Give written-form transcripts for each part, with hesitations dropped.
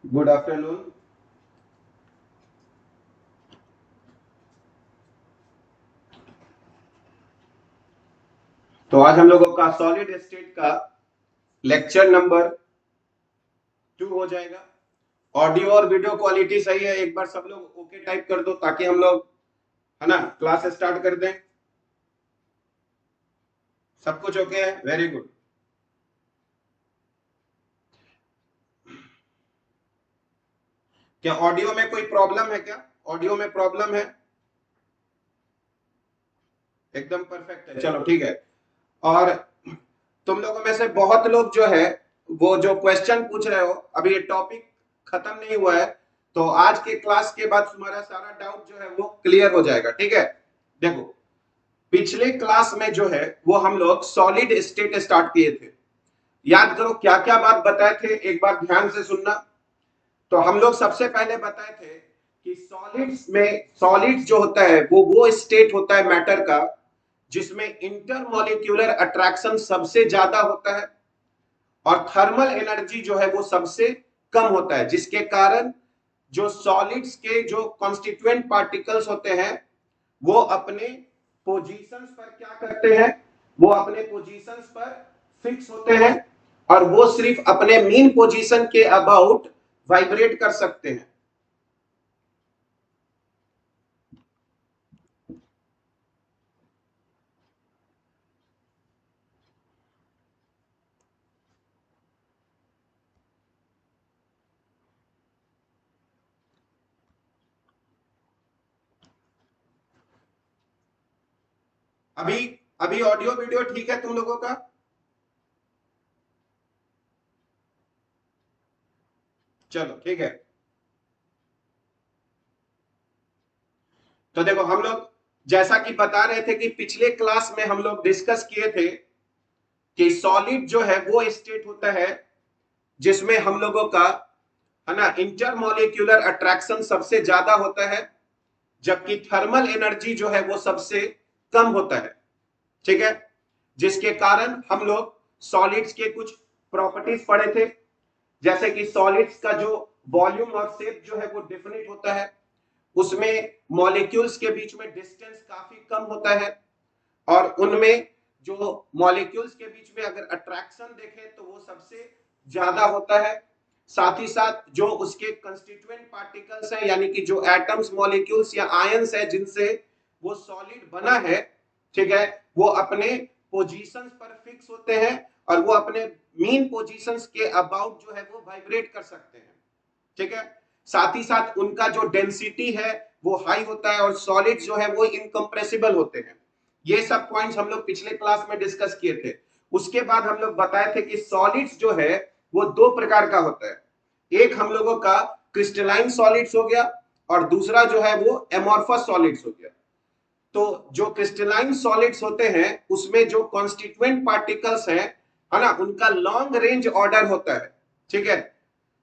Good afternoon. तो आज हम लोगों का सॉलिड स्टेट का लेक्चर नंबर 2 हो जाएगा। ऑडियो और वीडियो क्वालिटी सही है? एक बार सब लोग ओके टाइप कर दो ताकि हम लोग है ना क्लास स्टार्ट कर दें। सब कुछ ओके है? Very good. क्या ऑडियो में कोई प्रॉब्लम है? क्या ऑडियो में प्रॉब्लम है? एकदम परफेक्ट है, चलो ठीक है। और तुम लोगों में से बहुत लोग जो है वो जो क्वेश्चन पूछ रहे हो, अभी ये टॉपिक खत्म नहीं हुआ है, तो आज के क्लास के बाद तुम्हारा सारा डाउट जो है वो क्लियर हो जाएगा। ठीक है, देखो पिछले क्लास में जो है वो हम लोग सॉलिड स्टेट स्टार्ट किए थे। याद करो क्या क्या बात बताए थे, एक बार ध्यान से सुनना। तो हम लोग सबसे पहले बताए थे कि सॉलिड्स में, सॉलिड्स जो होता है वो स्टेट होता है मैटर का जिसमें इंटरमॉलिक्यूलर अट्रैक्शन सबसे ज्यादा होता है और थर्मल एनर्जी जो है वो सबसे कम होता है, जिसके कारण जो सॉलिड्स के जो कॉन्स्टिट्यूएंट पार्टिकल्स होते हैं वो अपने पोजीशंस पर क्या करते हैं, वो अपने पोजीशंस पर फिक्स होते हैं और वो सिर्फ अपने मीन पोजीशन के अबाउट वाइब्रेट कर सकते हैं। अभी अभी ऑडियो वीडियो ठीक है तुम लोगों का? चलो ठीक है। तो देखो हम लोग जैसा कि बता रहे थे कि पिछले क्लास में हम लोग डिस्कस किए थे कि सॉलिड जो है वो स्टेट होता है जिसमें हम लोगों का है ना इंटरमॉलिक्यूलर अट्रैक्शन सबसे ज्यादा होता है, जबकि थर्मल एनर्जी जो है वो सबसे कम होता है। ठीक है, जिसके कारण हम लोग सॉलिड्स के कुछ प्रॉपर्टीज पढ़े थे, जैसे कि सॉलिड्स का जो वॉल्यूम और शेप जो है वो डिफिनिट होता है, उसमें मॉलिक्यूल्स के बीच में डिस्टेंस काफी कम होता है और उनमें जो मॉलिक्यूल्स के बीच में अगर अट्रैक्शन देखें तो वो सबसे ज्यादा होता है। साथ ही साथ जो उसके कंस्टिट्यूएंट पार्टिकल्स हैं, यानी कि जो एटम्स, मॉलिक्यूल्स या आयंस है जिनसे वो सॉलिड बना है, ठीक है, वो अपने पोजीशंस पर फिक्स होते हैं और वो अपने मीन पोजीशंस के अबाउट जो है वो वाइब्रेट कर सकते हैं। ठीक है, साथ ही साथ उनका जो डेंसिटी है वो हाई होता है और सॉलिड जो है वो इनकम्प्रेसिबल होते हैं। ये सब पॉइंट्स हम लोग पिछले क्लास में डिस्कस किए थे। उसके बाद हम लोग बताए थे कि सॉलिड्स जो है वो दो प्रकार का होता है। एक हम लोगों का क्रिस्टलाइन सॉलिड्स हो गया और दूसरा जो है वो एमॉर्फस सॉलिड्स हो गया। तो जो क्रिस्टलाइन सॉलिड्स होते हैं उसमें जो कॉन्स्टिट्यूएंट पार्टिकल्स हैं, है ना, उनका लॉन्ग रेंज ऑर्डर होता है। ठीक है,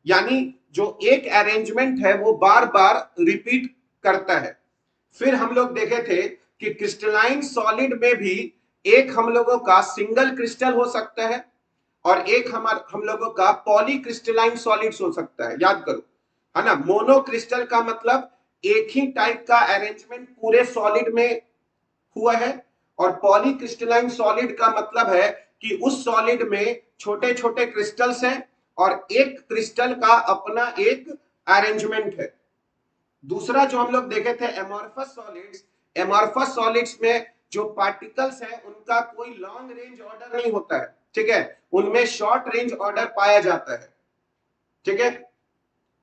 यानी जो एक अरेंजमेंट है वो बार बार रिपीट करता है। फिर हम लोग देखे थे कि क्रिस्टलाइन सॉलिड में भी एक हम लोगों का सिंगल क्रिस्टल हो सकता है और एक हम लोगों का पॉली क्रिस्टलाइन सॉलिड्स हो सकता है। याद करो, है ना, मोनो क्रिस्टल का मतलब एक ही टाइप का अरेंजमेंट पूरे सॉलिड में हुआ है और पॉली क्रिस्टलाइन सॉलिड का मतलब है कि उस सॉलिड में छोटे छोटे क्रिस्टल्स हैं और एक क्रिस्टल का अपना एक अरेंजमेंट है। दूसरा जो हम लोग देखे थे एमॉर्फस सॉलिड्स, एमॉर्फस सॉलिड्स में जो पार्टिकल्स हैं उनका कोई लॉन्ग रेंज ऑर्डर नहीं होता है। ठीक है, उनमें शॉर्ट रेंज ऑर्डर पाया जाता है। ठीक है,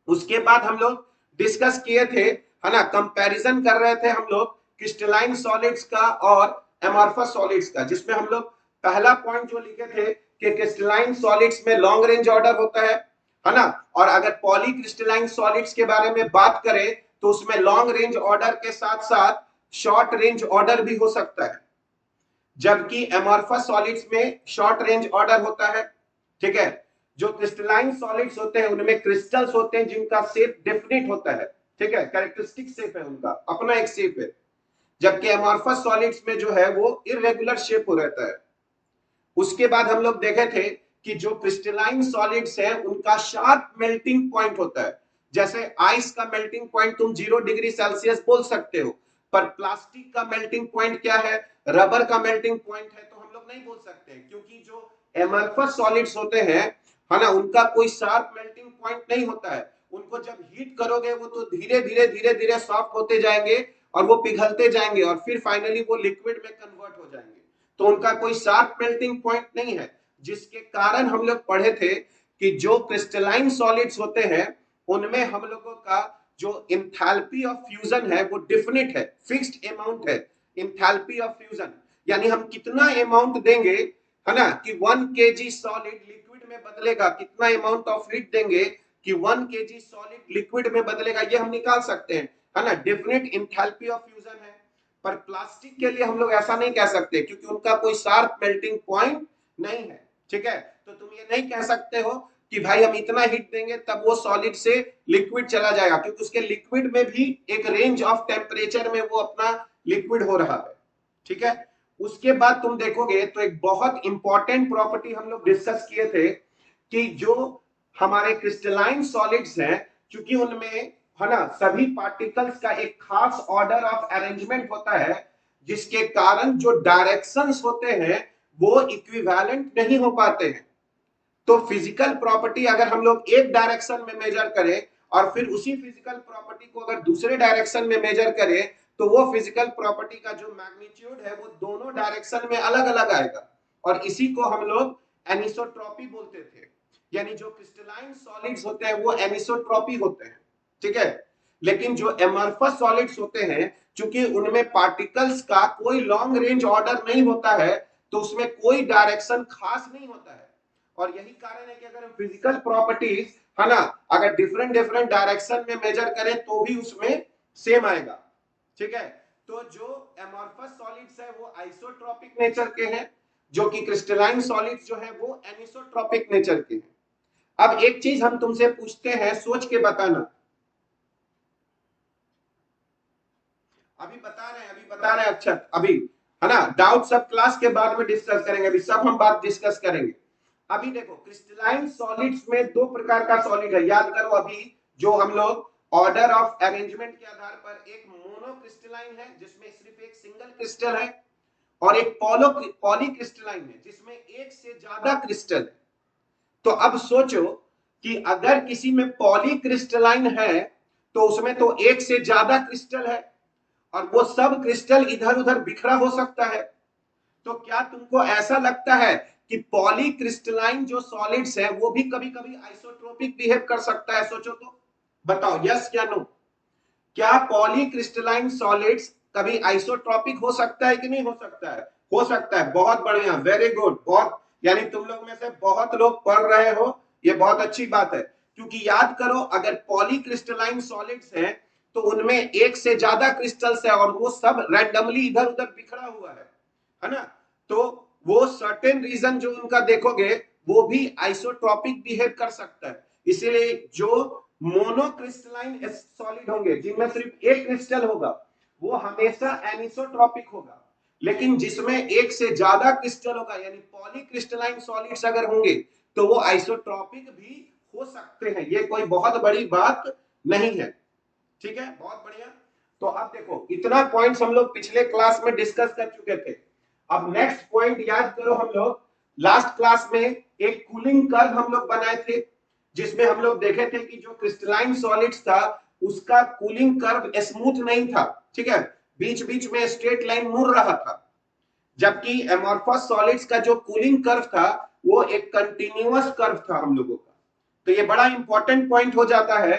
उसके बाद हम लोग डिस्कस किए थे, है ना, कंपैरिजन कर रहे थे हम लोग क्रिस्टलाइन सॉलिड्स का और एमॉर्फस सॉलिड्स का, जिसमें हम लोग पहला पॉइंट जो लिखे थे कि क्रिस्टलाइन सॉलिड्स में लॉन्ग रेंज ऑर्डर होता है ना, और अगर पॉली क्रिस्टलाइन सॉलिड्स के बारे में बात करें तो उसमें लॉन्ग रेंज ऑर्डर के साथ साथ शॉर्ट रेंज ऑर्डर भी हो सकता है, जबकि एमॉर्फस सॉलिड्स में शॉर्ट रेंज ऑर्डर होता है। ठीक है, जो क्रिस्टलाइन सॉलिड्स होते हैं उनमें क्रिस्टल्स होते हैं जिनका शेप डेफिनिट होता है। ठीक है, कैरेक्टरिस्टिक शेप है, उनका अपना एक शेप है, जबकि एमॉर्फस सॉलिड्स में जो है वो इरेगुलर शेप हो रहता है। उसके बाद हम लोग देखे थे कि जो क्रिस्टलाइन सॉलिड्स है उनका शार्प मेल्टिंग पॉइंट होता है। जैसे आइस का मेल्टिंग पॉइंट तुम 0 डिग्री सेल्सियस बोल सकते हो, पर प्लास्टिक का मेल्टिंग पॉइंट क्या है, रबर का मेल्टिंग पॉइंट है, तो हम लोग नहीं बोल सकते, क्योंकि जो एमरफस सॉलिड्स होते हैं, है ना, उनका कोई शार्प मेल्टिंग पॉइंट नहीं होता है। उनको जब हीट करोगे वो तो धीरे धीरे सॉफ्ट होते जाएंगे और वो पिघलते जाएंगे और फिर फाइनली वो लिक्विड में कन्वर्ट हो जाएंगे। तो उनका कोई शार्प मेल्टिंग पॉइंट नहीं है, जिसके कारण हम लोग पढ़े थे कि जो क्रिस्टलाइन सॉलिड्स होते हैं उनमें हम लोगों का जो एंथैल्पी ऑफ फ्यूजन है वो डेफिनेट है, फिक्स्ड अमाउंट है। एंथैल्पी ऑफ फ्यूजन यानी हम कितना अमाउंट देंगे, है ना, कि 1 kg सॉलिड लिक्विड में बदलेगा, कितना अमाउंट ऑफ हीट देंगे कि 1 kg सॉलिड लिक्विड में बदलेगा, ये हम निकाल सकते हैं, है ना, डेफिनेट एंथैल्पी ऑफ फ्यूजन है। पर प्लास्टिक के लिए हम लोग ऐसा नहीं कह सकते, क्योंकि उनका कोई शार्प मेल्टिंग पॉइंट नहीं है। ठीक है, तो तुम ये नहीं कह सकते हो कि भाई हम इतना हीट देंगे तब वो सॉलिड से लिक्विड चला जाएगा, क्योंकि उसके लिक्विड में भी एक रेंज ऑफ टेम्परेचर में वो अपना लिक्विड हो रहा है। ठीक है, उसके बाद तुम देखोगे तो एक बहुत इंपॉर्टेंट प्रॉपर्टी हम लोग डिस्कस किए थे कि जो हमारे क्रिस्टलाइन सॉलिड्स हैं, क्योंकि उनमें, है ना, सभी पार्टिकल्स का एक खास ऑर्डर ऑफ अरेंजमेंट होता है, जिसके कारण जो डायरेक्शंस होते हैं वो इक्विवेलेंट नहीं हो पाते हैं। तो फिजिकल प्रॉपर्टी अगर हम लोग एक डायरेक्शन में मेजर करें और फिर उसी फिजिकल प्रॉपर्टी को अगर दूसरे डायरेक्शन में मेजर करें, तो वो फिजिकल प्रॉपर्टी का जो मैग्नीट्यूड है वो दोनों डायरेक्शन में अलग अलग आएगा, और इसी को हम लोग एनिसोट्रॉपी बोलते थे। यानी जो क्रिस्टलाइन सॉलिड्स होते हैं वो एनिसोट्रॉपी होते हैं। ठीक है, लेकिन जो एमरफस सॉलिड्स होते हैं, चूंकि उनमें पार्टिकल्स का कोई लॉन्ग रेंज ऑर्डर नहीं होता है, तो उसमें कोई डायरेक्शन खास नहीं होता है। और यही कारण है कि अगर फिजिकल प्रॉपर्टीज, है ना, अगर डिफरेंट डिफरेंट डायरेक्शन में मेजर करें तो भी उसमें सेम आएगा। ठीक है, तो जो एमॉर्फस सॉलिड्स है वो आइसोट्रॉपिक नेचर के हैं, जो कि क्रिस्टलाइन सॉलिड्स जो है वो एनिसोट्रॉपिक नेचर के हैं। अब एक चीज हम तुमसे पूछते हैं, सोच के बताना। अभी बता रहे हैं, अच्छा अभी, है ना, डाउट सब क्लास के बाद में डिस्कस करेंगे, अभी सब हम बात डिस्कस करेंगे। अभी देखो, क्रिस्टलाइन सॉलिड्स में दो प्रकार का सॉलिड है, याद करो अभी, जो हम लोग ऑर्डर ऑफ अरेंजमेंट के आधार पर, एक मोनोक्रिस्टलाइन है जिसमें सिर्फ एक सिंगल क्रिस्टल है, और एक पॉलीक्रिस्टलाइन है जिसमें एक से ज्यादा क्रिस्टल है। तो अब सोचो कि अगर किसी में पॉलीक्रिस्टलाइन है तो उसमें तो एक से ज्यादा क्रिस्टल है, और वो सब क्रिस्टल इधर उधर बिखरा हो सकता है। तो क्या तुमको ऐसा लगता है कि पॉलीक्रिस्टलाइन जो सॉलिड्स है वो भी कभी कभी आइसोट्रोपिक बिहेव कर सकता है? सोचो तो, बताओ यस या नो। क्या पॉलीक्रिस्टलाइन सॉलिड्स कभी आइसोट्रोपिक हो सकता है कि नहीं हो सकता है? हो सकता है। बहुत बढ़िया, वेरी गुड, बहुत, यानी तुम लोग में से बहुत लोग पढ़ रहे हो, ये बहुत अच्छी बात है। क्योंकि याद करो, अगर पॉलीक्रिस्टलाइन सॉलिड्स हैं तो उनमें एक से ज्यादा क्रिस्टल्स है और वो सब रैंडमली इधर उधर बिखरा हुआ है ना, तो वो सर्टेन रीजन जो उनका देखोगे वो भी आइसोट्रोपिक बिहेव कर सकता है। इसीलिए जो मोनोक्रिस्टलाइन सॉलिड होंगे जिनमें सिर्फ एक क्रिस्टल होगा वो हमेशा एनिसोट्रोपिक होगा, लेकिन जिसमें एक से ज्यादा क्रिस्टल होगा यानी पॉलीक्रिस्टलाइन सॉलिड्स अगर होंगे तो वो आइसोट्रोपिक भी हो सकते हैं। ये कोई बहुत बड़ी बात नहीं है। ठीक है, बहुत बढ़िया। तो अब देखो, इतना पॉइंट्स हम लोग पिछले क्लास में डिस्कस कर चुके थे। अब नेक्स्ट पॉइंट याद करो, हम लोग लास्ट क्लास में एक कूलिंग कर्व हम लोग बनाए थे, जिसमें हम लोग देखे थे कि जो क्रिस्टलाइन सॉलिड्स था उसका कूलिंग कर्व स्मूथ नहीं था। ठीक है, बीच बीच में स्ट्रेट लाइन मुड़ रहा था, जबकि एमॉर्फस सॉलिड्स का जो कूलिंग कर्व था वो एक कंटिन्यूअस कर्व था हम लोगों का। तो ये बड़ा इंपॉर्टेंट पॉइंट हो जाता है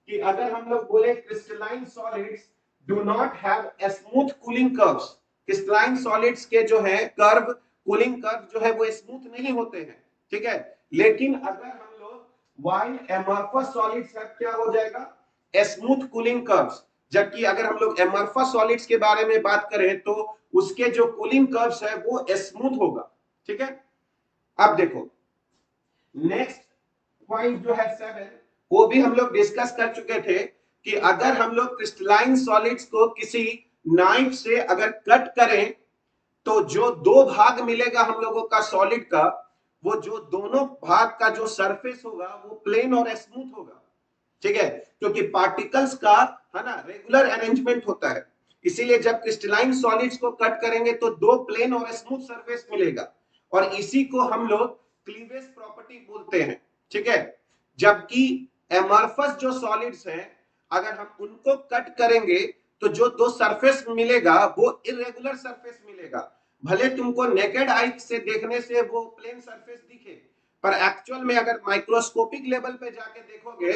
कि अगर हम लोग बोले crystalline solids do not have a smooth cooling curves, crystalline solids के जो है कर्व, कूलिंग कर्व जो है वो स्मूथ नहीं होते हैं। ठीक है, लेकिन अगर हम लोग व्हाइल एमॉर्फस सॉलिड्स का क्या हो जाएगा, स्मूथ कूलिंग कर्व्स। जबकि अगर हम लोग एमॉर्फस सॉलिड्स के बारे में बात करें तो उसके जो कूलिंग कर्व्स है वो स्मूथ होगा। ठीक है, अब देखो नेक्स्ट पॉइंट जो है 7, वो भी हम लोग डिस्कस कर चुके थे कि अगर हम लोग क्रिस्टलाइन सॉलिड्स को किसी नाइफ से अगर कट करें तो जो दो भाग मिलेगा हम लोगों का सॉलिड का, वो जो दोनों भाग का जो सरफेस होगा वो प्लेन और स्मूथ होगा, ठीक है, क्योंकि पार्टिकल्स का है ना रेगुलर अरेंजमेंट होता है। इसीलिए जब क्रिस्टलाइन सॉलिड्स को कट करेंगे तो दो प्लेन और स्मूथ सरफेस मिलेगा, और इसी को हम लोग क्लीवेज प्रॉपर्टी बोलते हैं, ठीक है। जबकि एमॉर्फस जो सॉलिड्स हैं, अगर हम उनको कट करेंगे तो जो दो सरफेस मिलेगा वो इरेगुलर सरफेस मिलेगा। भले तुमको नेकेड आई से देखने से वो प्लेन सरफेस दिखे, पर एक्चुअल में अगर माइक्रोस्कोपिक लेवल पे जाके देखोगे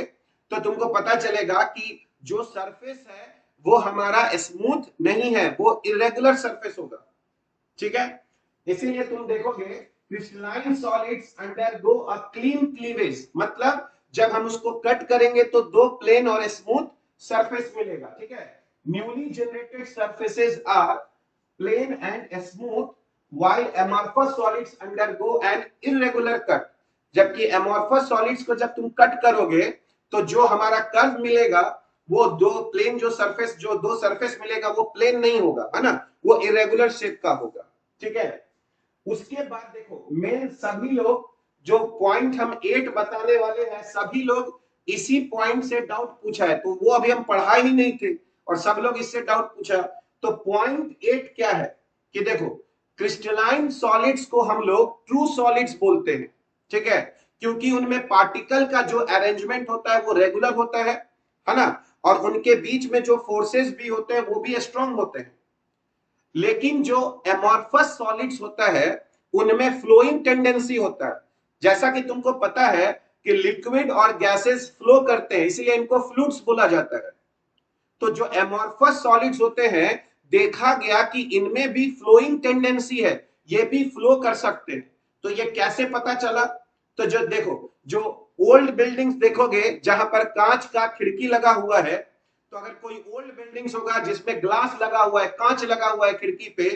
तो तुमको पता चलेगा कि जो सरफेस है वो हमारा स्मूथ नहीं है, वो इरेगुलर सरफेस होगा, ठीक है। इसीलिए तुम देखोगे crystalline solids undergo a clean cleavage, मतलब जब हम उसको कट करेंगे तो दो प्लेन और स्मूथ सरफेस मिलेगा, ठीक है। Newly generated surfaces are plain and smooth while amorphous solids undergo an irregular cut। जबकि amorphous solids को जब तुम कट करोगे तो जो हमारा कर्व मिलेगा वो दो प्लेन जो दो सरफेस मिलेगा वो प्लेन नहीं होगा, है ना, वो इरेगुलर शेप का होगा, ठीक है। उसके बाद देखो मेन सभी लोग जो पॉइंट हम 8 बताने वाले हैं, सभी लोग इसी पॉइंट से डाउट पूछा है, तो वो अभी हम पढ़ा ही नहीं थे और सब लोग इससे डाउट पूछा। तो पॉइंट 8 क्या है कि देखो क्रिस्टलाइन सॉलिड्स को हम लोग ट्रू सॉलिड्स बोलते हैं, ठीक है, क्योंकि उनमें पार्टिकल का जो अरेंजमेंट होता है वो रेगुलर होता है ना, और उनके बीच में जो फोर्सेस भी होते हैं वो भी स्ट्रांग होते हैं। लेकिन जो एमॉर्फस सॉलिड्स होता है उनमें फ्लोइंग टेंडेंसी होता है। जैसा कि तुमको पता है कि लिक्विड और गैसेस फ्लो करते हैं, इसलिए इनको फ्लूइड्स बोला जाता है। तो जो एमॉर्फस सॉलिड्स होते हैं देखा गया कि इनमें भी फ्लोइंग टेंडेंसी है, ये भी फ्लो कर सकते हैं। तो ये कैसे पता चला? तो जो देखो जो ओल्ड बिल्डिंग्स देखोगे जहां पर कांच का खिड़की लगा हुआ है, तो अगर कोई ओल्ड बिल्डिंग्स होगा जिसमें ग्लास लगा हुआ है, कांच लगा हुआ है खिड़की पे,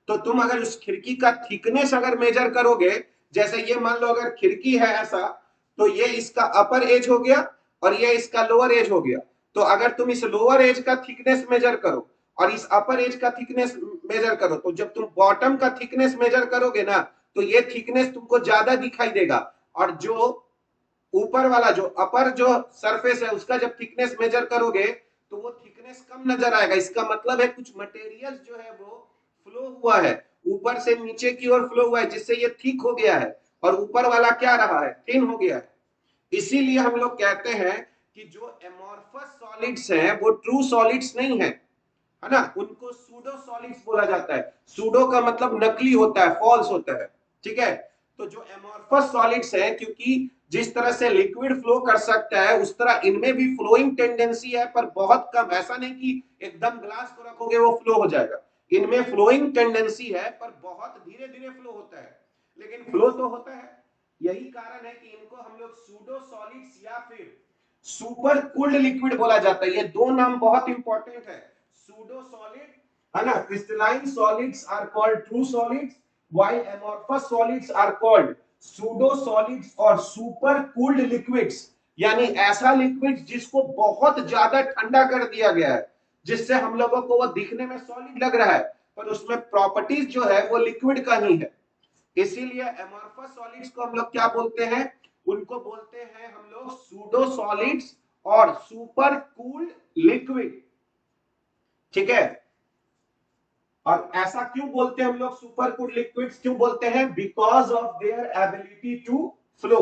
तो तुम अगर उस खिड़की का थिकनेस अगर मेजर करोगे, जैसे ये मान लो अगर खिड़की है ऐसा, तो ये इसका अपर एज हो गया और ये इसका लोअर एज हो गया। तो अगर तुम इस लोअर एज का थिकनेस मेजर करो और इस अपर एज का थिकनेस मेजर करो, तो जब तुम बॉटम का थिकनेस मेजर करोगे ना तो ये थिकनेस तुमको ज्यादा दिखाई देगा, और जो ऊपर वाला जो अपर जो सरफेस है उसका जब थिकनेस मेजर करोगे तो वो थिकनेस कम नजर आएगा। इसका मतलब है कुछ मटेरियल जो है वो फ्लो हुआ है, ऊपर से नीचे की ओर फ्लो हुआ है, जिससे ये थिक हो गया है, और ऊपर वाला क्या रहा है, थिन हो गया है। इसीलिए हम लोग कहते हैं कि जो एमॉर्फस सॉलिड्स हैं वो ट्रू सॉलिड्स नहीं है, है ना, उनको सूडो सॉलिड्स बोला जाता है। सूडो का मतलब नकली होता है, फॉल्स होता है, ठीक है। तो जो एमॉर्फस सॉलिड्स है, क्योंकि जिस तरह से लिक्विड फ्लो कर सकता है उस तरह इनमें भी फ्लोइंग टेंडेंसी है, पर बहुत कम। ऐसा नहीं कि एकदम ग्लास को रखोगे वो फ्लो हो जाएगा, इनमें फ्लोइंग टेंडेंसी है पर बहुत धीरे धीरे फ्लो होता है, लेकिन फ्लो तो होता है। यही कारण है कि इनको हम लोग सूडो सॉलिड्स या फिर सुपर कूल्ड लिक्विड बोला जाता है। ये दो नाम बहुत इंपॉर्टेंट है, सूडो सॉलिड, है ना, crystalline solids are called true solids while amorphous solids are called pseudo solids और सुपर कूल्ड लिक्विड्स, यानी ऐसा लिक्विड जिसको बहुत ज्यादा ठंडा कर दिया गया है, जिससे हम लोगों को वो दिखने में सॉलिड लग रहा है पर उसमें प्रॉपर्टीज जो है वो लिक्विड का ही है। इसीलिए एमॉर्फस सॉलिड्स को हम लोग क्या बोलते हैं, उनको बोलते हैं हम लोग सूडो सॉलिड्स और सुपर कूल्ड लिक्विड, ठीक है। और ऐसा क्यों बोलते हैं हम लोग सुपर कूल्ड लिक्विड्स क्यों बोलते हैं? Because of their ability to flow,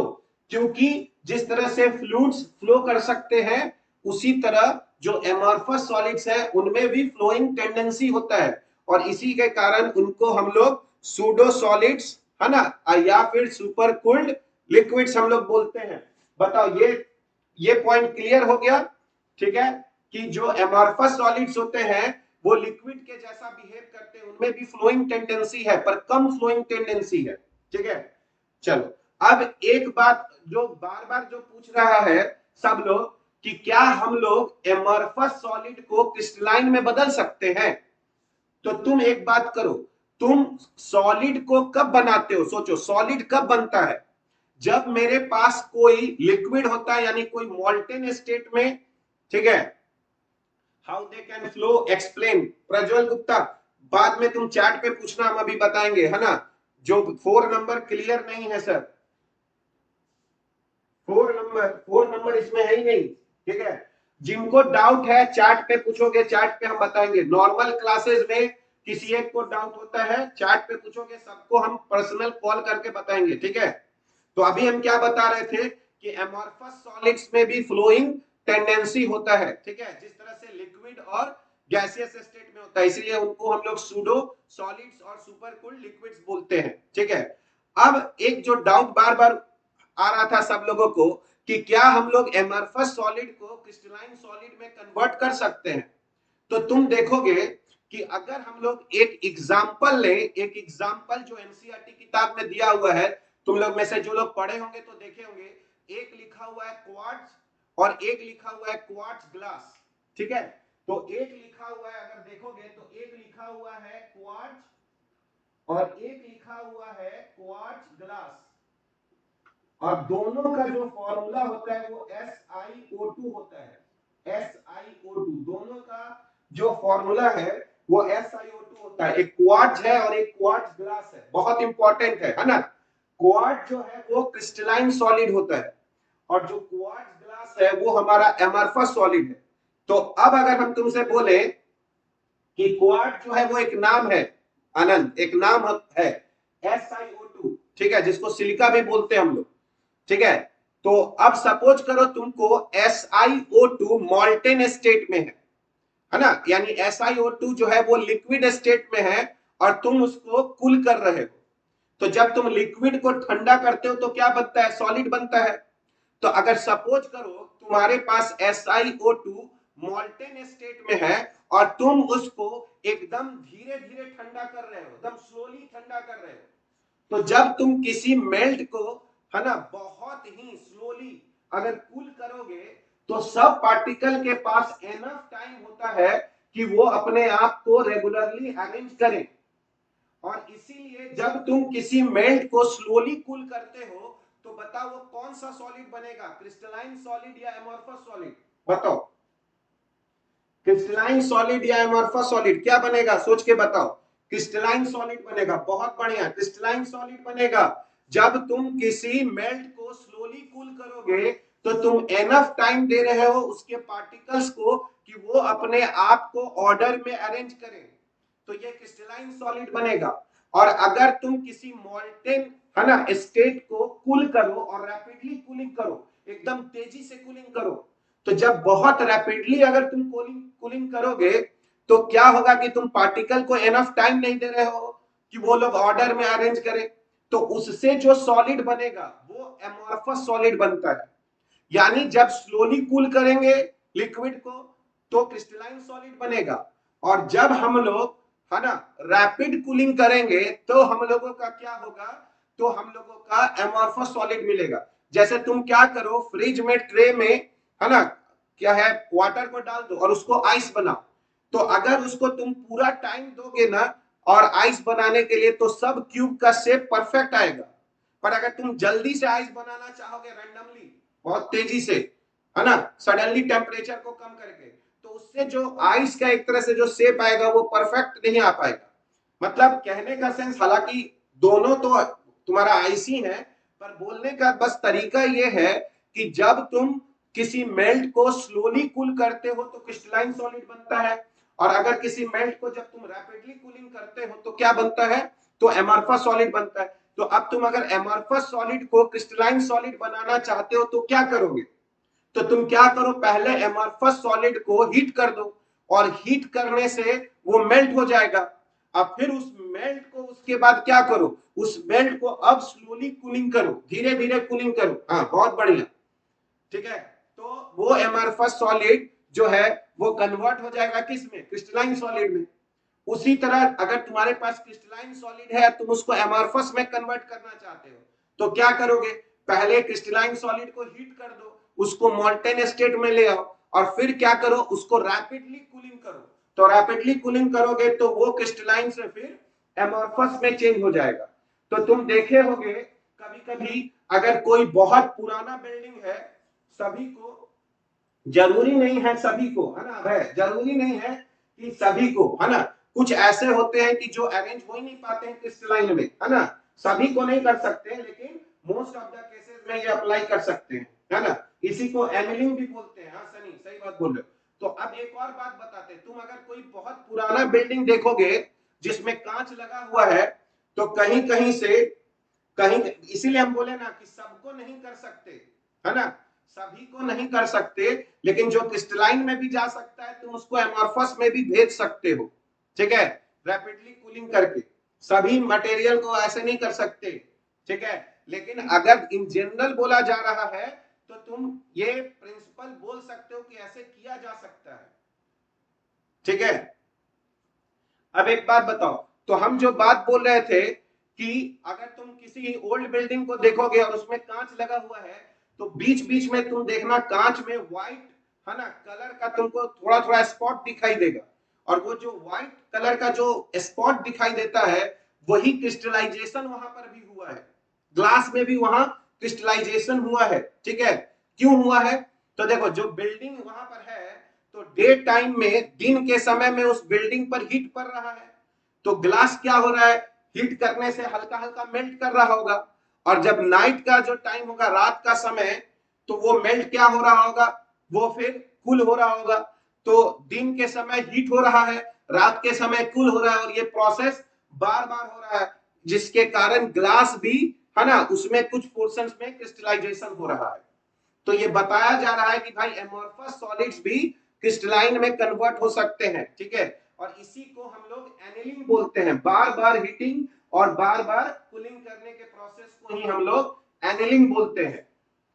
क्योंकि जिस तरह से फ्लूइड्स फ्लो कर सकते हैं उसी तरह जो एमॉर्फस सॉलिड्स है उनमें भी फ्लोइंग टेंडेंसी होता है, और इसी के कारण उनको हम लोग सूडो सॉलिड्स, है ना, या फिर सुपर कूल्ड लिक्विड्स हम लोग बोलते हैं। बताओ ये पॉइंट क्लियर हो गया, ठीक है, कि जो एमॉर्फस सॉलिड्स होते हैं वो लिक्विड के जैसा बिहेव करते हैं, उनमें भी फ्लोइंग टेंडेंसी है पर कम फ्लोइंग टेंडेंसी है, ठीक है। चलो अब एक बात जो बार बार जो पूछ रहा है सब लोग कि क्या हम लोग एमॉर्फस सॉलिड को क्रिस्टलाइन में बदल सकते हैं? तो तुम एक बात करो, तुम सॉलिड को कब बनाते हो? सोचो सॉलिड कब बनता है? जब मेरे पास कोई लिक्विड होता है, यानी कोई मॉल्टेन स्टेट में, ठीक है। How they can flow explain, Prajwal Gupta, बाद में तुम चैट पे पूछना, हम अभी बताएंगे, है ना। जो 4 नंबर क्लियर नहीं है सर, 4 नंबर इसमें है ही नहीं, ठीक है। जिनको डाउट है चार्ट पे पूछोगे, चार्ट पे हम बताएंगे। नॉर्मल क्लासेस में किसी एक को डाउट होता है, चार्ट पे पूछोगे, सबको हम पर्सनल कॉल करके बताएंगे, ठीक है। तो अभी हम क्या बता रहे थे कि एमॉर्फस सॉलिड्स में भी फ्लोइंग टेंडेंसी होता है, ठीक है, जिस तरह से लिक्विड और गैसियस स्टेट में होता है, इसलिए उनको हम लोग सूडो सॉलिड्स और सुपरकूल्ड लिक्विड्स बोलते हैं, ठीक है। अब एक जो डाउट बार बार आ रहा था सब लोगों को कि क्या हम लोग एमॉर्फस सॉलिड को क्रिस्टलाइन सॉलिड में कन्वर्ट कर सकते हैं। तो तुम देखोगे कि अगर हम लोग एक एग्जाम्पल लें, एक एग्जाम्पल जो एनसीईआरटी किताब में दिया हुआ है, तुम लोग में से जो लोग पढ़े होंगे तो देखे होंगे, एक लिखा हुआ है क्वार्ट्ज और एक लिखा हुआ है क्वार्ट्ज ग्लास, ठीक है। तो एक लिखा हुआ है, अगर देखोगे तो एक लिखा हुआ है क्वार्ट्ज और एक लिखा हुआ है क्वार्ट्ज ग्लास, और दोनों का जो फॉर्मूला होता है वो SiO2 होता है। SiO2 दोनों का जो फॉर्मूला है वो SiO2 होता है। एक क्वार्ट्ज है और एक क्वार्ट्ज ग्लास है, बहुत इंपॉर्टेंट है ना। क्वार्ट्ज जो है वो क्रिस्टलाइन सॉलिड होता है और जो क्वार्ट्ज ग्लास है वो हमारा एमॉर्फस सॉलिड है। तो अब अगर हम तुमसे बोले कि क्वार्ट्ज जो है वो एक नाम है, आनंद, एक नाम है SiO2, ठीक है, जिसको सिलिका भी बोलते हैं हम लोग, ठीक है। तो अब सपोज करो तुमको SiO2 मॉल्टेन स्टेट में है ना, यानी SiO2 जो है वो लिक्विड स्टेट में है और तुम उसको कूल कर रहे हो। तो जब तुम लिक्विड को ठंडा करते हो तो क्या बनता है, सॉलिड बनता है। तो अगर सपोज करो तुम्हारे पास SiO2 मॉल्टेन स्टेट में है और तुम उसको एकदम धीरे धीरे ठंडा कर रहे हो, एकदम स्लोली ठंडा कर रहे हो, तो जब तुम किसी मेल्ट को, है ना, बहुत ही स्लोली अगर कूल करोगे तो सब पार्टिकल के पास एनफ टाइम होता है कि वो अपने आप को रेगुलरली अरेंज करें। और इसीलिए जब तुम किसी मेल्ट को स्लोली कूल करते हो तो बताओ वो कौन सा सॉलिड बनेगा, क्रिस्टलाइन सॉलिड या एमॉर्फस सॉलिड, बताओ। क्रिस्टलाइन सॉलिड या एमॉर्फस सॉलिड, क्या बनेगा, सोच के बताओ। क्रिस्टलाइन सॉलिड बनेगा, बहुत बढ़िया, क्रिस्टलाइन सॉलिड बनेगा। जब तुम किसी मेल्ट को स्लोली कूल करोगे तो तुम एनफ टाइम दे रहे हो उसके पार्टिकल्स को कि वो अपने आप को ऑर्डर में अरेंज करें, तो ये क्रिस्टलाइन सॉलिड बनेगा। और अगर तुम किसी मॉल्टेन, है ना, स्टेट को कूल करो और रैपिडली कूलिंग करो, एकदम तेजी से कूलिंग करो, तो जब बहुत रैपिडली अगर तुम कूलिंग करोगे तो क्या होगा कि तुम पार्टिकल को एनफ टाइम नहीं दे रहे हो कि वो लोग ऑर्डर में अरेंज करें, तो उससे जो सॉलिड बनेगा वो एमॉर्फस सॉलिड बनता है। यानी जब स्लोली कूल करेंगे लिक्विड को तो क्रिस्टलाइन सॉलिड बनेगा, और जब हम लोग, है ना, रैपिड कूलिंग करेंगे तो हम लोगों का क्या होगा, तो हम लोगों का एमॉर्फस सॉलिड मिलेगा। जैसे तुम क्या करो, फ्रिज में ट्रे में, है ना, क्या है, वाटर को डाल दो और उसको आइस बनाओ। तो अगर उसको तुम पूरा टाइम दोगे ना और आइस बनाने के लिए, तो सब क्यूब का शेप परफेक्ट आएगा। पर अगर तुम जल्दी से आइस बनाना चाहोगे रैंडमली, बहुत तेजी से, है ना, सडनली टेम्परेचर को कम करके, तो उससे जो आइस का एक तरह से जो शेप आएगा वो परफेक्ट नहीं आ पाएगा। मतलब कहने का सेंस, हालांकि दोनों तो तुम्हारा आइस ही है, पर बोलने का बस तरीका ये है कि जब तुम किसी मेल्ट को स्लोली कूल करते हो तो क्रिस्टलाइन सॉलिड बनता है, और अगर किसी मेल्ट को जब तुम रैपिडली कूलिंग करते हो तो क्या बनता है, तो एमॉर्फस सॉलिड बनता है। तो अब तुम अगर एमॉर्फस सॉलिड को क्रिस्टलाइन सॉलिड बनाना चाहते हो तो क्या करोगे, तो तुम क्या करो, पहले एमॉर्फस सॉलिड को हीट कर दो, और हीट करने से वो मेल्ट हो जाएगा। अब फिर उस मेल्ट को उसके बाद क्या करो, उस मेल्ट को अब स्लोली कूलिंग करो, धीरे धीरे कूलिंग करो, हाँ बहुत बढ़िया, ठीक है। तो वो एमॉर्फस सॉलिड जो है वो कन्वर्ट हो जाएगा किस में, क्रिस्टलाइन सॉलिड में। उसी तरह अगर तुम्हारे पास क्रिस्टलाइन सॉलिड है, तुम उसको एमॉर्फस में कन्वर्ट करना चाहते हो, तो क्या करोगे, पहले क्रिस्टलाइन सॉलिड को हीट कर दो, उसको मॉल्टेन स्टेट में ले आओ, और फिर क्या करो, उसको रैपिडली कूलिंग करो। तो रैपिडली कूलिंग करोगे तो वो क्रिस्टलाइन से फिर एमॉर्फस में चेंज हो जाएगा। तो तुम देखे होगे कभी कभी अगर कोई बहुत पुराना बिल्डिंग है, सभी को, जरूरी नहीं है सभी को, है ना, है जरूरी नहीं है कि सभी को, है ना, कुछ ऐसे होते हैं कि जो अरेंज हो ही नहीं पाते हैं क्रिस्टलाइन में, है ना, सभी को नहीं कर सकते, लेकिन मोस्ट ऑफ द केसेस में ये अप्लाई कर सकते हैं। है ना, इसी को एनिलिंग भी बोलते हैं। हाँ सनी, सही बात बोल रहे हो। तो अब एक और बात बताते हैं, तुम अगर कोई बहुत पुराना बिल्डिंग देखोगे जिसमें कांच लगा हुआ है, तो कहीं कहीं से कहीं, इसीलिए हम बोले ना कि सबको नहीं कर सकते, है ना, सभी को नहीं कर सकते, लेकिन जो क्रिस्टलाइन में भी जा सकता है तुम उसको एमॉर्फस में भी भेज सकते हो, ठीक है, रैपिडली कूलिंग करके। सभी मटेरियल को ऐसे नहीं कर सकते, ठीक है, लेकिन अगर इन जनरल बोला जा रहा है तो तुम ये प्रिंसिपल बोल सकते हो कि ऐसे किया जा सकता है, ठीक है। अब एक बात बताओ, तो हम जो बात बोल रहे थे कि अगर तुम किसी ओल्ड बिल्डिंग को देखोगे और उसमें कांच लगा हुआ है, तो बीच बीच में तुम देखना कांच में व्हाइट, है ना, कलर का तुमको थोड़ा थोड़ा स्पॉट दिखाई देगा, और वो जो व्हाइट कलर का जो स्पॉट दिखाई देता है वही क्रिस्टलाइजेशन वहां पर भी हुआ है, ग्लास में भी वहां क्रिस्टलाइजेशन हुआ है, ठीक है। क्यों हुआ है? तो देखो, जो बिल्डिंग वहां पर है, तो डे टाइम में, दिन के समय में उस बिल्डिंग पर हीट पड़ रहा है, तो ग्लास क्या हो रहा है, हीट करने से हल्का हल्का मेल्ट कर रहा होगा, और जब नाइट का जो टाइम होगा, रात का समय, तो वो मेल्ट क्या हो रहा होगा, वो फिर कूल हो रहा होगा। तो दिन के समय हीट हो रहा है, रात के समय कूल हो रहा है, और ये प्रोसेस बार बार हो रहा है, जिसके कारण ग्लास भी, है ना, उसमें कुछ पोर्शंस में क्रिस्टलाइजेशन हो रहा है। तो ये बताया जा रहा है कि भाई एमोर्फस सॉलिड्स भी क्रिस्टलाइन में कन्वर्ट हो सकते हैं, ठीक है, और इसी को हम लोग एनिलिंग बोलते हैं। बार बार हीटिंग और बार बार कूलिंग करने के प्रोसेस को ही हम लोग एनिलिंग बोलते हैं,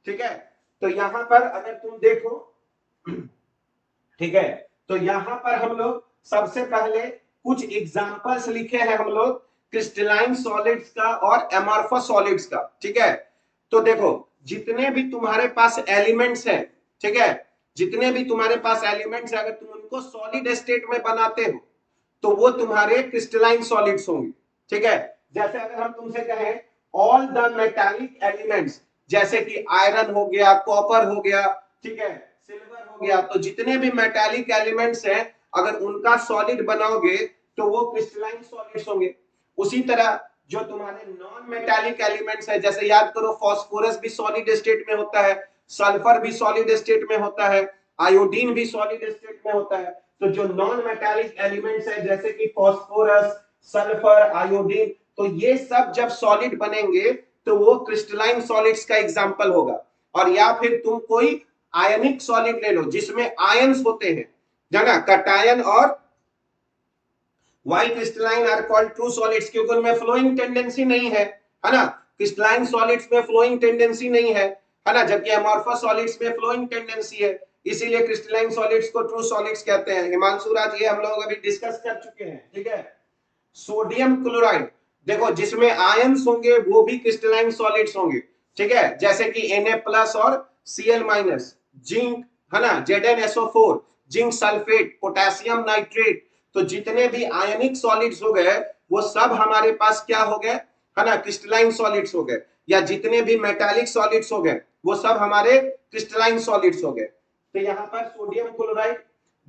ठीक है। तो यहां पर अगर तुम देखो, ठीक है, तो यहां पर हम लोग सबसे पहले कुछ एग्जांपल्स लिखे हैं हम लोग क्रिस्टलाइन सॉलिड्स का और एमॉर्फस सॉलिड्स का, ठीक है। तो देखो, जितने भी तुम्हारे पास एलिमेंट्स हैं, ठीक है, जितने भी तुम्हारे पास एलिमेंट्स हैं, अगर तुम उनको सॉलिड स्टेट में बनाते हो तो वो तुम्हारे क्रिस्टलाइन सॉलिड्स होंगे, ठीक है। जैसे अगर हम तुमसे कहें ऑल द मेटालिक एलिमेंट्स, जैसे कि आयरन हो गया, कॉपर हो गया, ठीक है, सिल्वर हो गया, तो जितने भी मेटालिक एलिमेंट्स हैं, अगर उनका सॉलिड बनाओगे तो वो क्रिस्टलाइन सॉलिड्स होंगे। उसी तरह जो तुम्हारे नॉन मेटालिक एलिमेंट्स है, जैसे याद करो, फास्फोरस भी सॉलिड स्टेट में होता है, सल्फर भी सॉलिड स्टेट में होता है, आयोडीन भी सॉलिड स्टेट में होता है। तो जो नॉन मेटालिक एलिमेंट्स है, जैसे कि फास्फोरस, सल्फर, आयोडीन, तो ये सब जब सॉलिड बनेंगे तो वो क्रिस्टलाइन सॉलिड्स का एग्जांपल होगा। और या फिर तुम कोई आयनिक सॉलिड ले लो जिसमें आयंस होते हैं, जाना, कटायन और Why crystalline are called true solids? क्योंकि उनमें फ्लोइंग टेंडेंसी नहीं है ना, क्रिस्टलाइन सॉलिड्स में फ्लोइंग टेंडेंसी नहीं है ना, जबकि अमॉर्फस सॉलिड्स में फ्लोइंग टेंडेंसी है, इसीलिए क्रिस्टलाइन सॉलिड्स को ट्रू सॉलिड्स कहते हैं। हिमांशु राज, ये हम लोग अभी डिस्कस कर चुके हैं, ठीक है। सोडियम क्लोराइड, देखो, जिसमें आयंस होंगे वो भी क्रिस्टलाइन सॉलिड्स होंगे, ठीक है, जैसे कि Na+ और Cl-। जिंक, है ना, Zn SO4, zinc sulphate, potassium nitrate, तो जितने भी आयनिक सॉलिड्स हो गए वो सब हमारे पास क्या हो गए, है ना, क्रिस्टलाइन सॉलिड्स हो गए। या जितने भी मेटालिक सॉलिड्स हो गए वो सब हमारे क्रिस्टलाइन सॉलिड्स हो गए। तो यहाँ पर सोडियम क्लोराइड,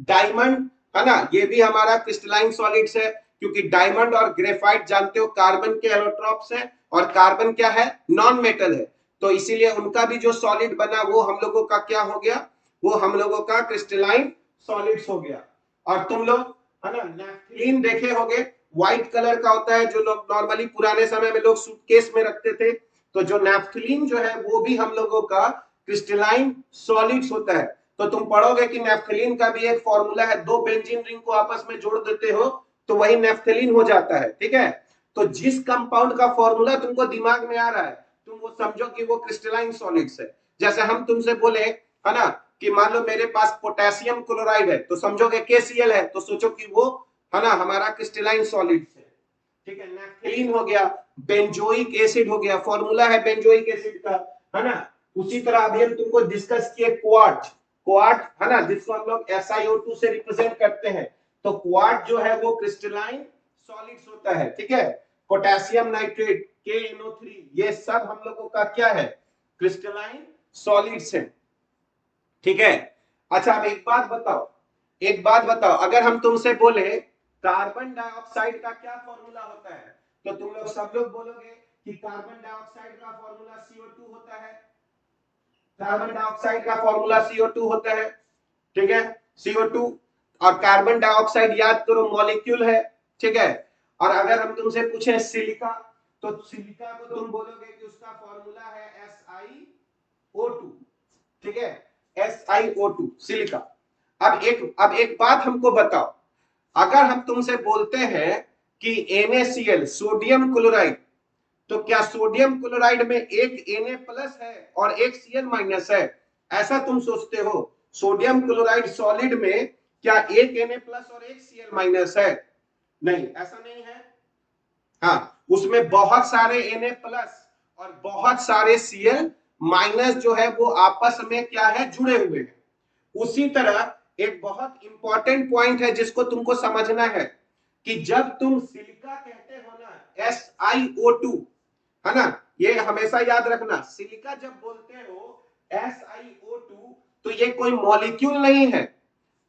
डायमंड, है ना, ये भी हमारा क्रिस्टलाइन सॉलिड्स है, क्योंकि डायमंड और ग्रेफाइट जानते हो कार्बन के एलोट्रॉप्स हैं, और कार्बन क्या है, नॉन मेटल है, तो इसीलिए उनका भी जो सॉलिड बना वो हम लोगों का क्या हो गया, वो हम लोगों का क्रिस्टलाइन सॉलिड्स हो गया। और तुम लोग, है ना, नेफ्थलीन देखे होंगे, व्हाइट कलर का होता है, जो लोग नॉर्मली पुराने समय में लोग सूटकेस में रखते थे, तो जो नेफ्थलीन जो है वो भी हम लोगों का क्रिस्टलाइन सॉलिड्स होता है। तो तुम पढ़ोगे कि नेफ्थलीन का भी एक फॉर्मूला है, दो बेंजीन रिंग को आपस में जोड़ देते हो तो वही नेफ्थलीन हो जाता है, ठीक है। तो जिस कंपाउंड का फॉर्मूला तुमको दिमाग में आ रहा है तुम वो समझो कि वो क्रिस्टलाइन सॉलिड्स है। जैसे हम तुमसे बोले, है ना, कि मान लो मेरे पास पोटेशियम क्लोराइड है, तो समझोगे KCl है, तो सोचो कि वो, है ना, हमारा क्रिस्टलाइन सॉलिड्स है, ठीक है। नेफ्थलीन हो गया, बेंजोइक एसिड हो गया, फॉर्मूला है बेंजोइक एसिड का, है ना। उसी तरह अभी हम तुमको डिस्कस किए क्वार्ट, क्वार्ट, है ना, जिसको हम लोग SiO2 से रिप्रेजेंट करते हैं, तो क्वार्ट जो है वो क्रिस्टलाइन सॉलिड्स होता है, ठीक है। पोटेशियम नाइट्रेट, KNO3, ये सब हम लोगों का क्या है, क्रिस्टलाइन सॉलिड्स है, ठीक है। अच्छा, अब एक बात बताओ, एक बात बताओ, अगर हम तुमसे बोले कार्बन डाइऑक्साइड का क्या फॉर्मूला होता है, तो तुम लोग सब लोग बोलोगे कि कार्बन डाइऑक्साइड का फॉर्मूला CO2 होता है, कार्बन डाइऑक्साइड का फॉर्मूला CO2 होता है, ठीक है, CO2। और कार्बन डाइऑक्साइड याद करो मॉलिक्यूल है, ठीक है। और अगर हम तुमसे पूछे सिलिका, तो सिलिका को तुम बोलोगे कि उसका फॉर्मूला है SiO2, ठीक है, SiO2 सिलिका। अब एक बात हमको बताओ, अगर हम तुमसे बोलते हैं कि NaCl सोडियम क्लोराइड, तो क्या सोडियम क्लोराइड में एक Na प्लस है और एक Cl माइनस है? ऐसा तुम सोचते हो? सोडियम क्लोराइड सॉलिड में क्या एक Na प्लस और एक Cl माइनस है? नहीं, ऐसा नहीं है। हाँ, उसमें बहुत सारे Na प्लस और बहुत सारे Cl माइनस जो है वो आपस में क्या है, जुड़े हुए हैं। उसी तरह एक बहुत इंपॉर्टेंट पॉइंट है जिसको तुमको समझना है कि जब तुम सिलिका कहते हो ना, SiO2, है ना, ये हमेशा याद रखना, सिलिका जब बोलते हो SiO2, तो ये कोई मॉलिक्यूल नहीं है।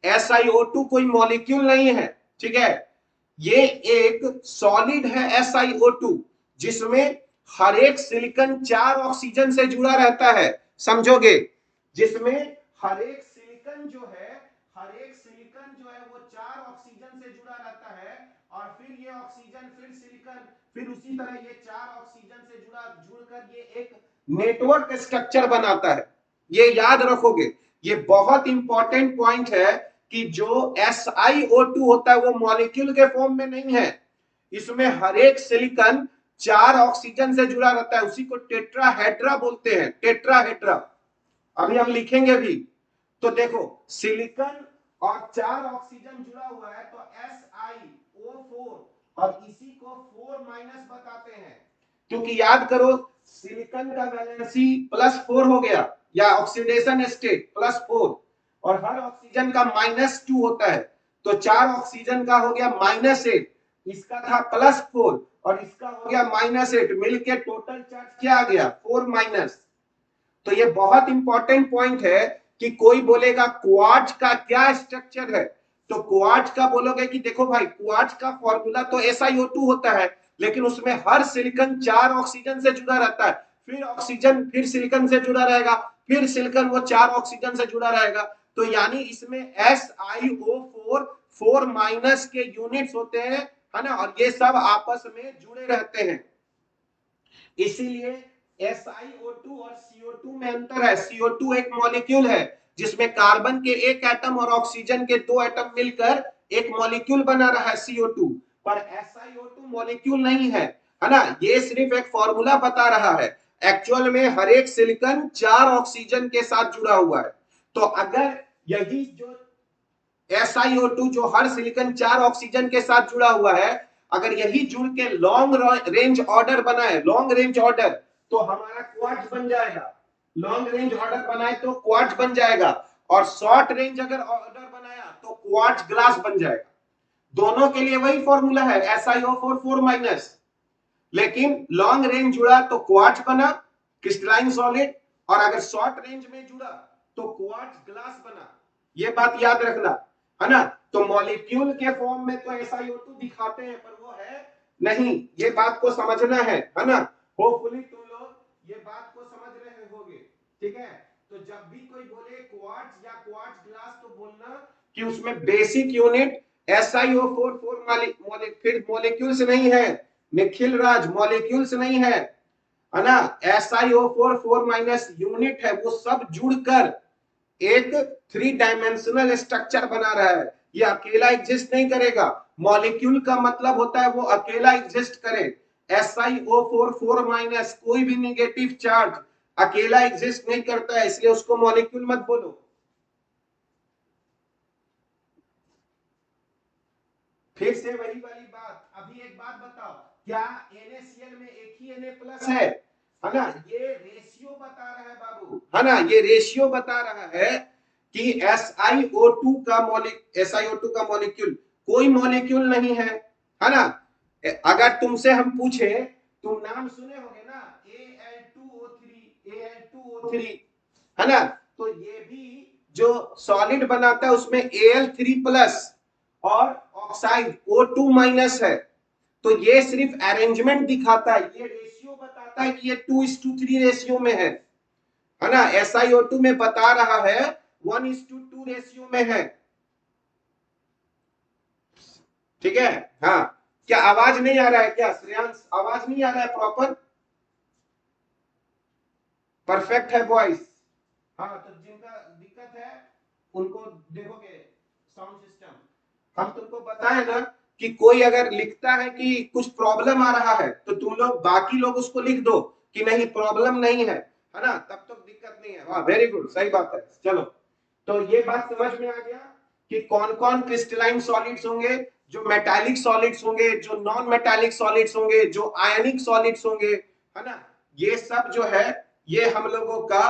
SiO2 कोई मॉलिक्यूल नहीं है, ठीक है। ये एक सॉलिड है SiO2, जिसमें हर एक सिलिकॉन 4 ऑक्सीजन से जुड़ा रहता है, समझोगे? जिसमें हर एक सिलिकॉन जो है, हर एक सिलिकॉन जो है वो 4 ऑक्सीजन से जुड़ा रहता है, और फिर ये ऑक्सीजन, फिर सिलिकॉन, फिर उसी तरह ये 4 ऑक्सीजन से जुड़कर ये एक नेटवर्क स्ट्रक्चर बनाता है। ये याद रखोगे, ये बहुत इंपॉर्टेंट पॉइंट है कि जो SiO2 होता है वो मॉलिक्यूल के फॉर्म में नहीं है। इसमें हर एक सिलिकॉन 4 ऑक्सीजन से जुड़ा रहता है, उसी को टेट्राहेड्रा बोलते हैं, टेट्राहेड्रा। अभी हम लिखेंगे भी। तो देखो, सिलिकॉन और 4 ऑक्सीजन जुड़ा हुआ है तो SiO4, और इसी को 4 माइनस बताते हैं, क्योंकि याद करो सिलिकॉन का वैलेंसी +4 हो गया, या ऑक्सीडेशन स्टेट +4, और हर ऑक्सीजन का -2 होता है। तो 4 ऑक्सीजन का हो गया -8, इसका था +4 और इसका हो गया -8, मिलके टोटल चार्ज क्या आ गया, 4 माइनस। तो ये बहुत इंपॉर्टेंट पॉइंट है कि कोई बोलेगा क्वार्ट्ज का क्या स्ट्रक्चर है, तो क्वार्ट्ज का बोलोगे कि देखो भाई, क्वार्ट्ज का फॉर्मूला तो SiO2 होता है, लेकिन उसमें हर सिलिकॉन 4 ऑक्सीजन से जुड़ा रहता है, फिर ऑक्सीजन फिर सिलिकॉन से जुड़ा रहेगा, फिर सिलिकॉन वो 4 ऑक्सीजन से जुड़ा रहेगा। तो यानी इसमें SiO4 4 माइनस के यूनिट्स होते हैं, है ना, और ये सब आपस में जुड़े रहते हैं। इसीलिए SiO2 और CO2 में अंतर है। CO2 एक मॉलिक्यूल है जिसमें कार्बन के एक एटम और ऑक्सीजन के 2 एटम मिलकर एक मॉलिक्यूल बना रहा है CO2, पर SiO2 मॉलिक्यूल नहीं है ना, ये सिर्फ एक फॉर्मूला बता रहा है। एक्चुअल में हर एक सिलिकॉन 4 ऑक्सीजन के साथ जुड़ा हुआ है। तो अगर यही जो SiO2 जो हर सिलिकॉन 4 ऑक्सीजन के साथ जुड़ा हुआ है, अगर यही जुड़ के लॉन्ग रेंज ऑर्डर बनाए, लॉन्ग रेंज ऑर्डर, तो हमारा क्वार्ट्ज बन जाएगा। लॉन्ग रेंज ऑर्डर बनाए तो क्वार्ट्ज बन जाएगा, और शॉर्ट रेंज अगर ऑर्डर बनाया तो क्वार्ट्ज ग्लास बन जाएगा। दोनों के लिए वही फॉर्मूला है, SiO4 4 माइनस। लेकिन लॉन्ग रेंज जुड़ा तो क्वार्ट्ज बना, क्रिस्टलाइन सॉलिड, और अगर शॉर्ट रेंज में जुड़ा तो क्वार्ट्ज ग्लास बना। ये बात याद रखना, है ना। तो मॉलिक्यूल के फॉर्म में तो SiO2 दिखाते हैं, पर वो है नहीं, ये बात को समझना है ना। होपफुली तुम लोग ये बात को समझ रहे होगे, ठीक है। तो जब भी कोई बोले क्वार्ट्ज या क्वार्ट्ज ग्लास, तो बोलना कि उसमें बेसिक यूनिट SiO4 फिर मॉलिक्यूल्स नहीं है, निखिल राज, मॉलिक्यूल्स नहीं है ना। SiO4 4 माइनस यूनिट है, वो सब जुड़कर एक 3 डायमेंशनल स्ट्रक्चर बना रहा है। ये अकेला एग्जिस्ट नहीं करेगा। मॉलिक्यूल का मतलब होता है वो अकेला एग्जिस्ट करे। SiO4 4 माइनस कोई भी नेगेटिव चार्ज अकेला एग्जिस्ट नहीं करता है, इसलिए उसको मॉलिक्यूल मत बोलो। फिर से वही वाली बात, अभी एक बात बताओ, क्या NaCl में एक ही Na प्लस है ना? ये रेशियो बता रहा है बाबू, है ना, ये रेशियो बता रहा है कि SiO2 का मॉलिक्यूल कोई मॉलिक्यूल नहीं है ना। अगर तुमसे हम पूछे, तुम नाम सुने होंगे ना, Al2O3 है ना, तो ये भी जो सॉलिड बनाता है उसमें Al3 प्लस और ऑक्साइड O2 माइनस है। तो ये सिर्फ अरेंजमेंट दिखाता है, ये रेशियो बताता है कि ये 2:3 रेशियो में है है ना, SiO2 में बता रहा है 1:2 रेशियो में है। ठीक है, हाँ, क्या आवाज नहीं आ रहा है क्या श्रेयांश, आवाज नहीं आ रहा है प्रॉपर, परफेक्ट है वॉइस? हाँ, तो जिनका दिक्कत है उनको देखोगे साउंड सिस्टम, हम तुमको बताए ना कि कोई अगर लिखता है कि कुछ प्रॉब्लम आ रहा है तो तुम लोग बाकी लोग उसको लिख दो कि नहीं प्रॉब्लम नहीं है ना, तब तक दिक्कत नहीं है। वाह वेरी गुड, सही बात है। चलो, तो ये बात समझ में आ गया कि कौन कौन क्रिस्टलाइन सॉलिड्स होंगे, जो मेटालिक सॉलिड्स होंगे, जो नॉन मेटालिक सॉलिड्स होंगे, जो आयनिक सॉलिड्स होंगे, है ना, ये सब जो है ये हम लोगों का,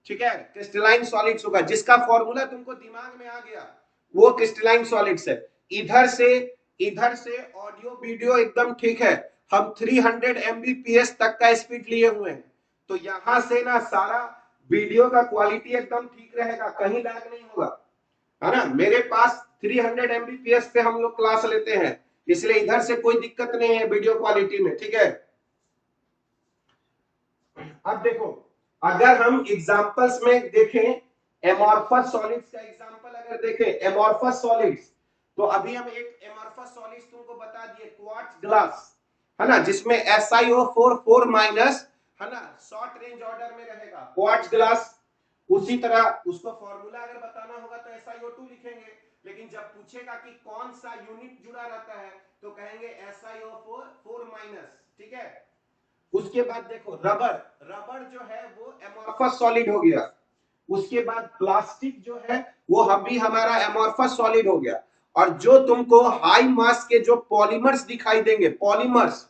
ठीक है, क्रिस्टलाइन सॉलिड्स होगा। जिसका फॉर्मूला तुमको दिमाग में आ गया वो क्रिस्टलाइन सॉलिड्स है। इधर से ऑडियो वीडियो एकदम ठीक है, हम 300 Mbps तक का स्पीड लिए हुए हैं, तो यहां से ना सारा वीडियो का क्वालिटी एकदम ठीक रहेगा, कहीं लैग नहीं होगा, है ना। मेरे पास 300 Mbps पे हम लोग क्लास लेते हैं, इसलिए इधर से कोई दिक्कत नहीं है वीडियो क्वालिटी में, ठीक है। अब देखो, अगर हम एग्जांपल्स में देखें एमॉर्फस सॉलिड्स का एग्जांपल अगर देखें, एमॉर्फस सॉलिड्स, तो अभी हम एक एमॉर्फस सॉलिड्स तुमको बता दिए, क्वार्ट्ज ग्लास, है ना, जिसमें SiO4 4 माइनस, है ना, शॉर्ट रेंज ऑर्डर में रहेगा क्वार्ट्ज ग्लास। उसी तरह उसको फॉर्मूला अगर बताना होगा तो SiO2 लिखेंगे, लेकिन जब पूछेगा कि कौन सा यूनिट जुड़ा रहता है तो कहेंगे SiO4 4 माइनस, ठीक है। उसके बाद देखो रबर, रबर जो है वो एमॉर्फस सॉलिड हो गया। उसके बाद प्लास्टिक जो है वो भी हमारा एमॉर्फस सॉलिड हो गया। और जो तुमको हाई मास के जो पॉलीमर्स दिखाई देंगे, पॉलीमर्स,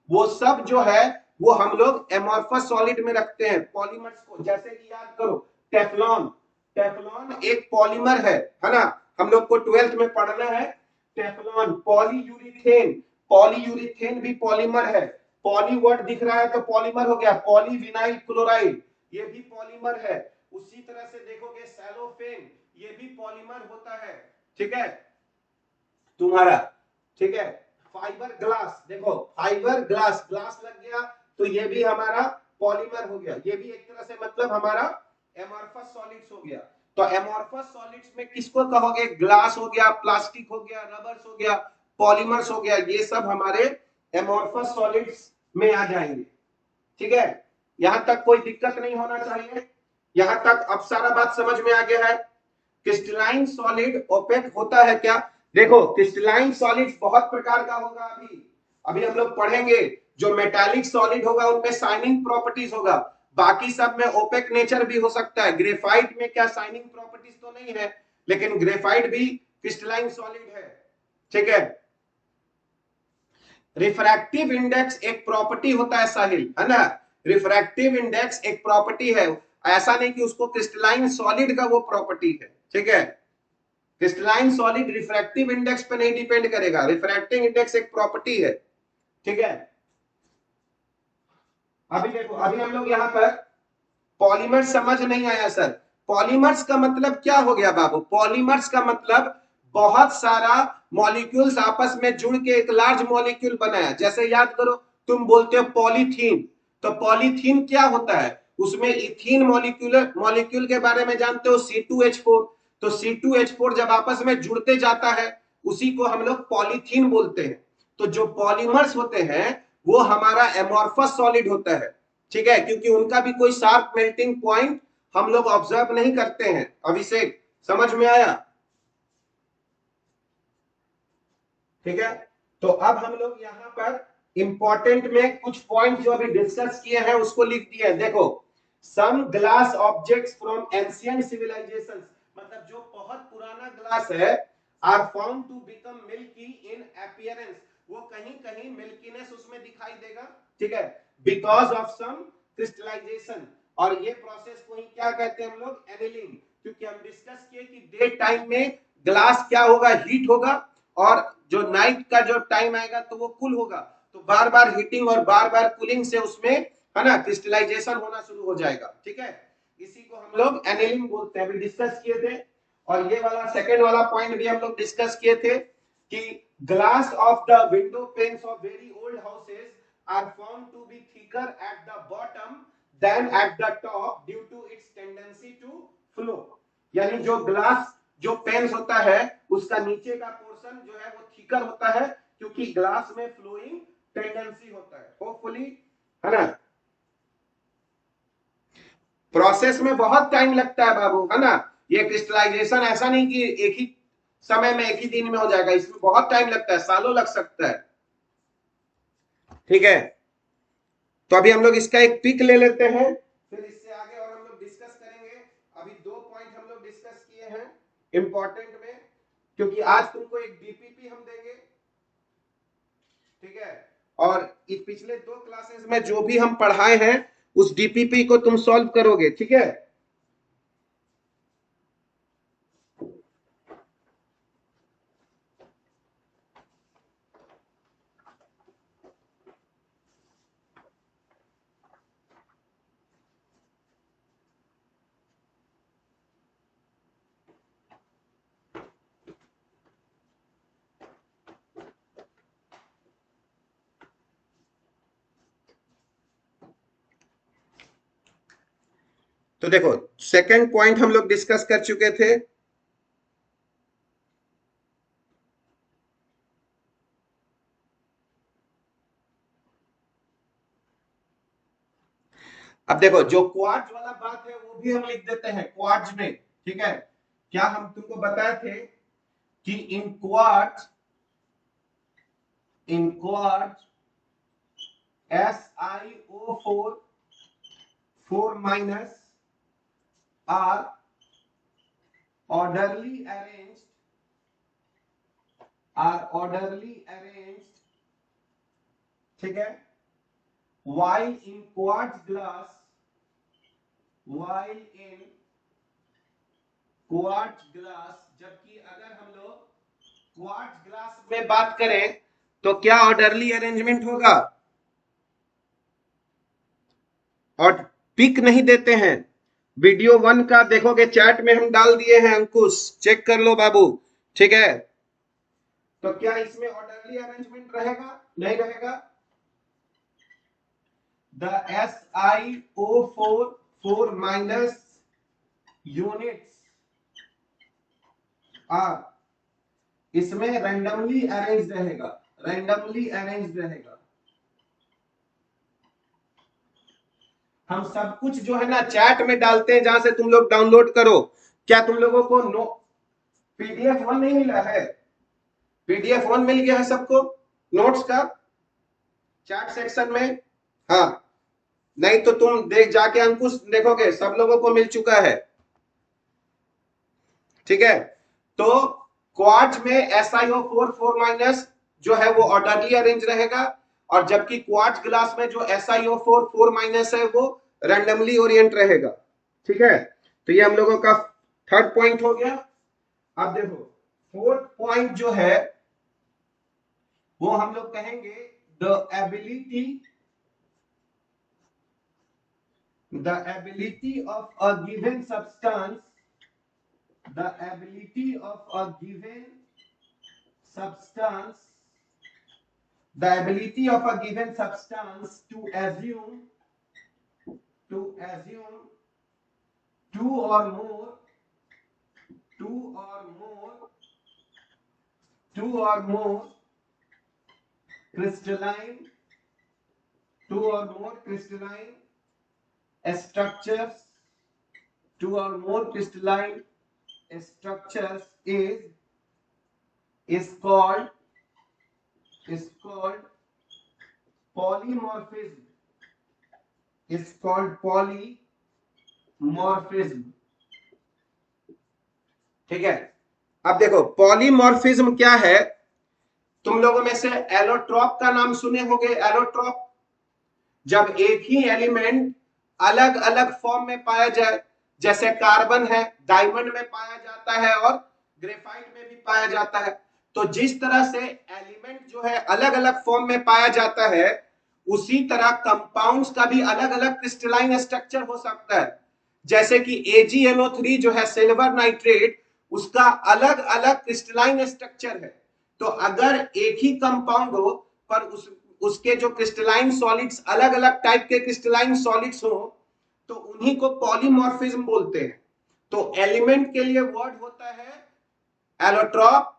वो सब जो है वो हम लोग एमॉर्फस सॉलिड में रखते हैं पॉलीमर्स को। जैसे कि याद करो टेफ्लॉन, टेफ्लॉन एक पॉलीमर है ना, हम लोग को 12th में पढ़ना है टेफ्लॉन। पॉलीयूरिथेन, पॉलीयूरिथेन भी पॉलीमर है। पॉली वर्ड दिख रहा है तो पॉलीमर हो गया, पॉलीविनाइल क्लोराइड ये भी पॉलीमर है। उसी तरह से देखोगे सेलोफेन ये भी पॉलीमर होता है, ठीक है तुम्हारा, ठीक है। फाइबर ग्लास, देखो फाइबर ग्लास, ग्लास लग गया तो ये भी हमारा पॉलीमर हो गया, ये भी एक तरह से मतलब हमारा एमॉर्फस सॉलिड्स हो गया। तो एमॉर्फस सॉलिड्स में किसको कहोगे, ग्लास हो गया, प्लास्टिक हो गया, रबर्स हो गया, पॉलीमर्स हो गया, ये सब हमारे एमॉर्फस सॉलिड्स में आ जाएंगे, ठीक है। यहां तक कोई दिक्कत नहीं होना चाहिए, यहां तक अब सारा बात समझ में आ गया है। क्रिस्टलाइन सॉलिड ओपेक होता है क्या, देखो क्रिस्टलाइन सॉलिड बहुत प्रकार का होगा, अभी अभी हम लोग पढ़ेंगे। जो मेटालिक सॉलिड होगा उनमें शाइनिंग प्रॉपर्टीज होगा, बाकी सब में ओपेक नेचर भी हो सकता है। ग्रेफाइट में क्या शाइनिंग प्रॉपर्टीज तो नहीं है, लेकिन ग्रेफाइट भी क्रिस्टलाइन सॉलिड है, ठीक है। रिफ्रैक्टिव इंडेक्स एक प्रॉपर्टी होता है साहिल, है ना, रिफ्रैक्टिव इंडेक्स एक प्रॉपर्टी है, ऐसा नहीं कि उसको क्रिस्टलाइन सॉलिड का वो प्रॉपर्टी है, ठीक है। क्रिस्टलाइन सॉलिड रिफ्रैक्टिव इंडेक्स पे नहीं डिपेंड करेगा, रिफ्रैक्टिव इंडेक्स एक प्रॉपर्टी है, ठीक है। अभी देखो, अभी हम लोग यहाँ पर पॉलीमर्स समझ नहीं आया सर, पॉलीमर्स का मतलब क्या हो गया बाबू, पॉलीमर्स का मतलब बहुत सारा मॉलिक्यूल्स आपस में जुड़ के एक लार्ज मॉलिक्यूल बनाया। जैसे याद करो तुम बोलते हो पॉलीथीन, तो पॉलीथीन क्या होता है, उसमें इथीन मॉलिक्यूल के बारे में जानते हो, C2H4, तो C2H4 जब आपस में जुड़ते जाता है उसी को हम लोग पॉलीथीन बोलते हैं। तो जो पॉलीमर्स होते हैं वो हमारा एमॉर्फस सॉलिड होता है, ठीक है, क्योंकि उनका भी कोई शार्प मेल्टिंग पॉइंट हम लोग ऑब्जर्व नहीं करते हैं। अभिषेक समझ में आया, ठीक है। तो अब हम लोग यहाँ पर इंपॉर्टेंट में कुछ पॉइंट जो अभी डिस्कस किए हैं उसको लिख दिए हैं। देखो some glass objects from ancient civilisations, मतलब जो बहुत पुराना ग्लास है, are found to become milky in appearance, वो कहीं कहीं मिल्कीनेस उसमें दिखाई देगा, ठीक है, बिकॉज ऑफ सम क्रिस्टलाइजेशन। और ये प्रोसेस को ही क्या कहते हैं हम लोग, एनिलिंग, क्योंकि हम डिस्कस किए कि डे टाइम में ग्लास क्या होगा, हीट होगा, और जो नाइट का जो टाइम आएगा तो वो कूल होगा, तो बार बार हीटिंग और बार बार कूलिंग से उसमें, है ना, क्रिस्टलाइजेशन होना शुरू हो जाएगा, ठीक है। इसी को हम लोग एनिलिंग बोलते हैं, अभी डिस्कस किए थे। और ये वाला सेकंड वाला पॉइंट भी हम लोग डिस्कस किए थे कि glass of the window panes of very old houses are found to be thicker at the bottom than at the top due to its tendency to flow। यानी जो ग्लास जो पेंस होता है उसका नीचे का पोर्शन जो है वो थिकर होता है क्योंकि ग्लास में फ्लोइंग टेंडेंसी होता है। होपफुली, है ना। प्रोसेस में बहुत टाइम लगता है बाबू, है ना। ये क्रिस्टलाइजेशन ऐसा नहीं कि एक ही समय में एक ही दिन में हो जाएगा, इसमें बहुत टाइम लगता है, सालों लग सकता है। ठीक है, तो अभी हम लोग इसका एक पिक ले लेते हैं, फिर इससे आगे और हम लोग डिस्कस करेंगे। अभी 2 पॉइंट हम लोग डिस्कस किए हैं इंपॉर्टेंट में, क्योंकि आज तुमको एक डीपीपी हम देंगे। ठीक है, और इस पिछले 2 क्लासेस में जो भी हम पढ़ाए हैं उस डीपीपी को तुम सॉल्व करोगे। ठीक है, तो देखो सेकंड पॉइंट हम लोग डिस्कस कर चुके थे। अब देखो जो क्वार्ट्ज वाला बात है वो भी हम लिख देते हैं क्वार्ट्ज में। ठीक है, क्या हम तुमको बताए थे कि इन quartz SiO4 4 minus are orderly arranged, ठीक है, while in quartz glass जबकि अगर हम लोग क्वार्ट्ज ग्लास में बात करें तो क्या ऑर्डरली अरेंजमेंट होगा, और पिक नहीं देते हैं। वीडियो 1 का देखोगे चैट में हम डाल दिए हैं, अंकुश चेक कर लो बाबू। ठीक है, तो क्या इसमें ऑर्डरली अरेंजमेंट रहेगा, नहीं रहेगा। The SiO4 4 minus units are, इसमें रैंडमली अरेंज रहेगा। हम सब कुछ जो है ना चैट में डालते हैं जहां से तुम लोग डाउनलोड करो। क्या तुम लोगों को PDF 1 नहीं मिला है? PDF 1 मिल गया है सबको नोट्स का चैट सेक्शन में? हाँ, नहीं तो तुम देख जाके अंकुश देखोगे सब लोगों को मिल चुका है। ठीक है, तो क्वार्ट्ज में SiO4 4 माइनस जो है वो ऑर्डरली अरेंज रहेगा, और जबकि क्वार्ट्ज ग्लास में जो SiO4 4 माइनस है वो रैंडमली ओरिएंट रहेगा। ठीक है, तो ये हम लोगों का थर्ड पॉइंट हो गया। अब देखो फोर्थ पॉइंट जो है वो हम लोग कहेंगे the ability of a given substance to assume two or more crystalline structures is called polymorphism। ठीक है, अब देखो पॉलीमॉर्फिज्म क्या है। तुम लोगों में से एलोट्रॉप का नाम सुने होंगे। एलोट्रॉप, जब एक ही एलिमेंट अलग अलग फॉर्म में पाया जाए, जैसे कार्बन है डायमंड में पाया जाता है और ग्रेफाइट में भी पाया जाता है, तो जिस तरह से एलिमेंट जो है अलग अलग फॉर्म में पाया जाता है उसी तरह कंपाउंड्स का भी अलग अलग क्रिस्टलाइन स्ट्रक्चर हो सकता है। जैसे कि AgNO3 जो है सिल्वर नाइट्रेट, उसका अलग अलग क्रिस्टलाइन स्ट्रक्चर है। तो अगर एक ही कंपाउंड हो पर उसके जो क्रिस्टलाइन सॉलिड्स अलग अलग टाइप के क्रिस्टलाइन सॉलिड्स हो, तो उन्हीं को पॉलीमॉर्फिज्म बोलते हैं। तो एलिमेंट के लिए वर्ड होता है एलोट्रॉप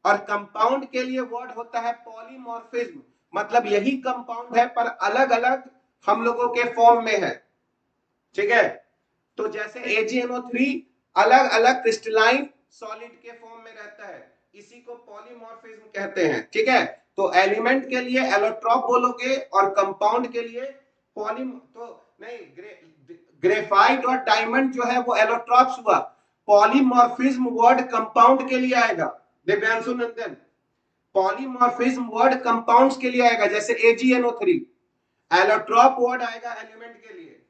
और कंपाउंड के लिए वर्ड होता है पॉलीमॉर्फिज्म। मतलब यही कंपाउंड है पर अलग अलग हम लोगों के फॉर्म में है। ठीक है, तो जैसे AgNO3 अलग अलग क्रिस्टलाइन सॉलिड के फॉर्म में रहता है, इसी को पॉलीमॉर्फिज्म कहते हैं। ठीक है, तो एलिमेंट के लिए एलोट्रॉप बोलोगे और कंपाउंड के लिए पॉली तो नहीं, ग्रेफाइट और डायमंड जो है वो एलोट्रॉप्स हुआ। पॉलीमॉर्फिज्म वर्ड कंपाउंड के लिए आएगा। दिव्यांशु नंदन, पॉलीमॉर्फिज्म वर्ड कंपाउंड्स के लिए आएगा, जैसे AgNO3। एलोट्रॉप वर्ड आएगा एलिमेंट के लिए।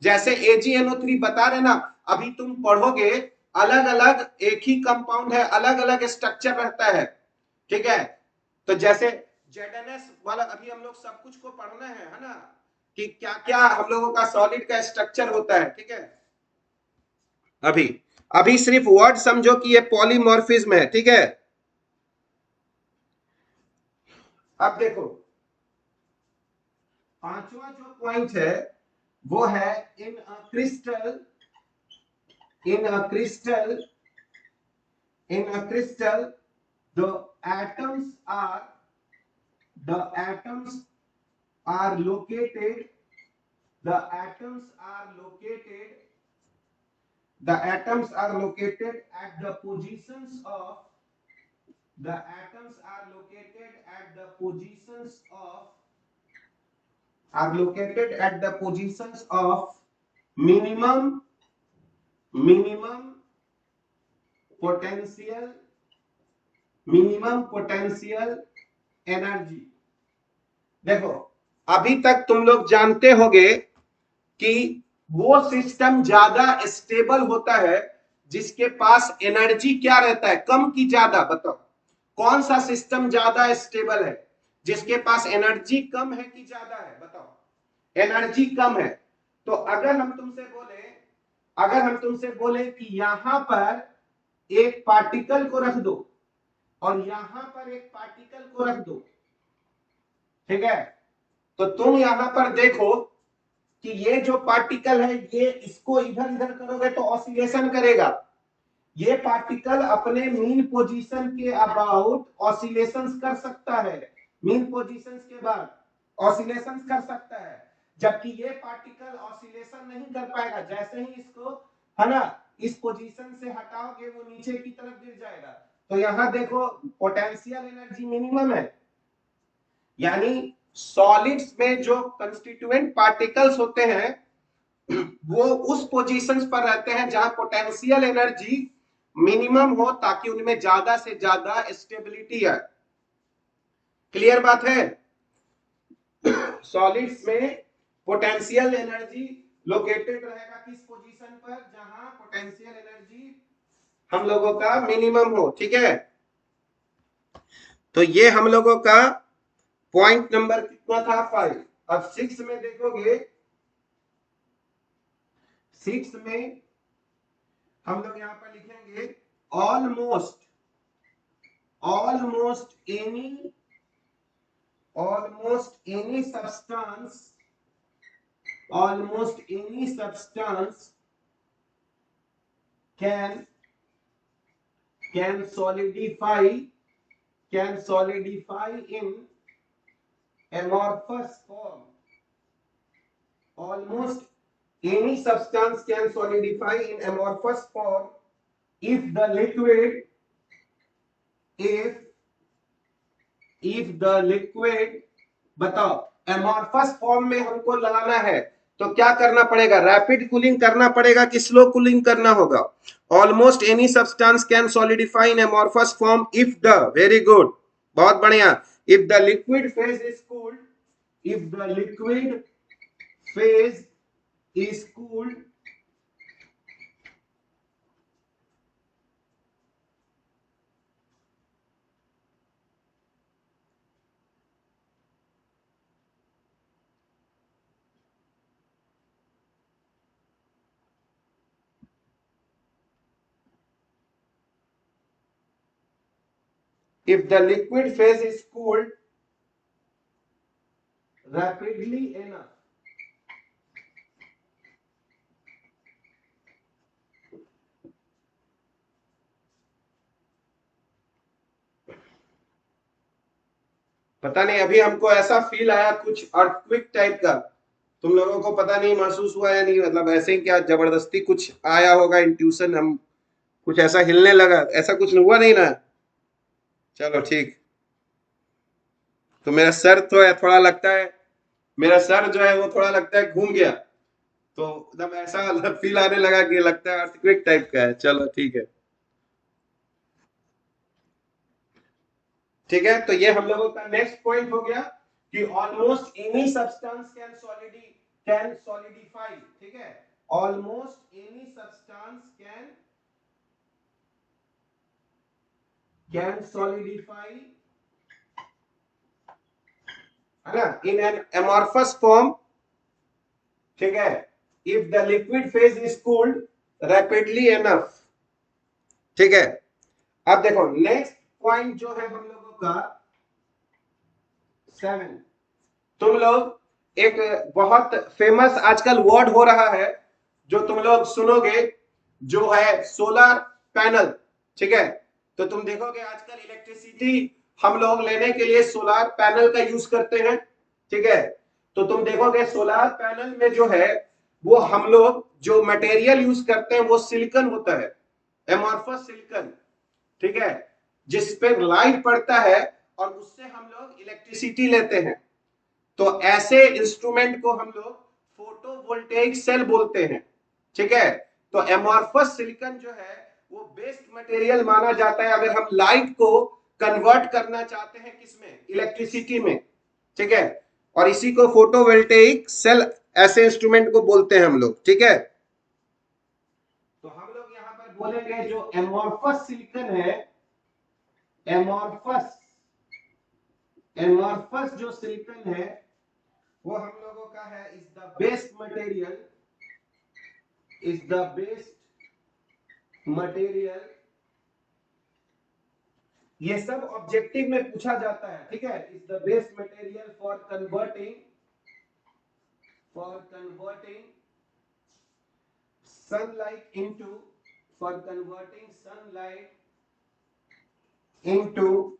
जैसे AgNO3 बता रहे ना, अभी तुम पढ़ोगे अलग अलग एक ही कंपाउंड है, अलग अलग स्ट्रक्चर रहता है। ठीक है, तो जैसे ZnS वाला अभी हम लोग सब कुछ को पढ़ना है ना, कि क्या क्या हम लोगों का सॉलिड का स्ट्रक्चर होता है। ठीक है, अभी अभी सिर्फ वर्ड समझो कि ये पॉलीमॉर्फिज्म है। ठीक है, अब देखो पांचवा जो पॉइंट है वो है in a crystal, in a crystal, in a crystal the atoms are the atoms are located the atoms are located the atoms are located at the positions of the atoms are located at the positions of are located at the positions of minimum minimum potential energy. देखो अभी तक तुम लोग जानते होगे कि वो system ज्यादा स्टेबल होता है जिसके पास एनर्जी क्या रहता है, कम की ज्यादा। बताओ कौन सा सिस्टम ज्यादा स्टेबल है, जिसके पास एनर्जी कम है कि ज्यादा है? बताओ एनर्जी कम है। तो अगर हम तुमसे बोले कि यहां पर एक पार्टिकल को रख दो और यहां पर एक पार्टिकल को रख दो, ठीक है, तो तुम यहां पर देखो कि ये जो पार्टिकल है ये इसको इधर इधर करोगे तो ऑसिलेशन करेगा। ये पार्टिकल अपने मीन पोजीशन के अबाउट ऑसिलेशंस कर सकता है, मीन पोजीशंस के बाद ऑसिलेशंस कर सकता है, जबकि ये पार्टिकल ऑसिलेशन नहीं कर पाएगा। जैसे ही इसको है ना इस पोजीशन से हटाओगे वो नीचे की तरफ गिर जाएगा। तो यहां देखो पोटेंशियल एनर्जी मिनिमम है, यानी सॉलिड्स में जो कंस्टिट्यूएंट पार्टिकल्स होते हैं वो उस पोजीशंस पर रहते हैं जहां पोटेंशियल एनर्जी मिनिमम हो, ताकि उनमें ज्यादा से ज्यादा स्टेबिलिटी है। क्लियर बात है? सॉलिड्स में पोटेंशियल एनर्जी लोकेटेड रहेगा किस पोजीशन पर, जहां पोटेंशियल एनर्जी हम लोगों का मिनिमम हो। ठीक है, तो ये हम लोगों का पॉइंट नंबर कितना था? 5। अब 6 में देखोगे, 6 में हम लोग यहां पर लिखेंगे almost any substance can solidify in amorphous form. Almost any substance can solidify in amorphous form if the liquid बताओ amorphous form में हमको लगाना है तो क्या करना पड़ेगा? रैपिड कूलिंग करना पड़ेगा कि स्लो कूलिंग करना होगा? Almost any substance can solidify in amorphous form if the, very good, बहुत बढ़िया, if the liquid phase is cooled, if the liquid phase is cooled if the liquid phase is cooled rapidly enough, पता नहीं, अभी हमको ऐसा feel आया कुछ earthquake type का। तुम लोगों को पता नहीं महसूस हुआ या नहीं, मतलब ऐसे ही क्या जबरदस्ती कुछ आया होगा इंट्यूशन, हम कुछ ऐसा हिलने लगा, ऐसा कुछ हुआ नहीं ना? चलो ठीक। तो मेरा सर तो है, थोड़ा लगता है मेरा सर जो है वो थोड़ा लगता है घूम गया, तो एकदम ऐसा फील आने लगा कि लगता है अर्थक्वेक टाइप का है। चलो ठीक है। ठीक है, तो ये हम लोगों का नेक्स्ट पॉइंट हो गया कि almost any substance can solidify. ठीक है, almost any substance can solidify, है ना, इन एन एमॉर्फस फॉर्म। ठीक है, if the liquid phase is cooled rapidly enough. ठीक है, अब देखो नेक्स्ट पॉइंट जो है हम लोगों का 7। तुम लोग एक बहुत फेमस आजकल वर्ड हो रहा है जो तुम लोग सुनोगे, जो है सोलर पैनल। ठीक है, तो तुम देखोगे आजकल इलेक्ट्रिसिटी हम लोग लेने के लिए सोलर पैनल का यूज करते हैं। ठीक है, तो तुम देखोगे सोलर पैनल में जो है वो हम लोग जो मटेरियल यूज करते हैं वो सिलिकॉन होता है, एमॉर्फस सिलिकॉन। ठीक है, जिस पे लाइट पड़ता है और उससे हम लोग इलेक्ट्रिसिटी लेते हैं। तो ऐसे इंस्ट्रूमेंट को हम लोग फोटोवोल्टेइक सेल बोलते हैं। ठीक है, तो एमॉर्फस सिलिकॉन जो है वो बेस्ट मटेरियल माना जाता है अगर हम लाइट को कन्वर्ट करना चाहते हैं, किसमें, इलेक्ट्रिसिटी में। ठीक है, और इसी को फोटोवोल्टेइक सेल ऐसे इंस्ट्रूमेंट को बोलते हैं हम लोग। ठीक है, तो हम लोग यहां पर बोलेंगे जो एमॉर्फस सिलिकॉन है, एमॉर्फस एमॉर्फस जो सिलिकॉन है वो हम लोगों का है is the best material, is the best material. ये सब ऑब्जेक्टिव में पूछा जाता है। ठीक है, is the best material for converting sunlight into for converting into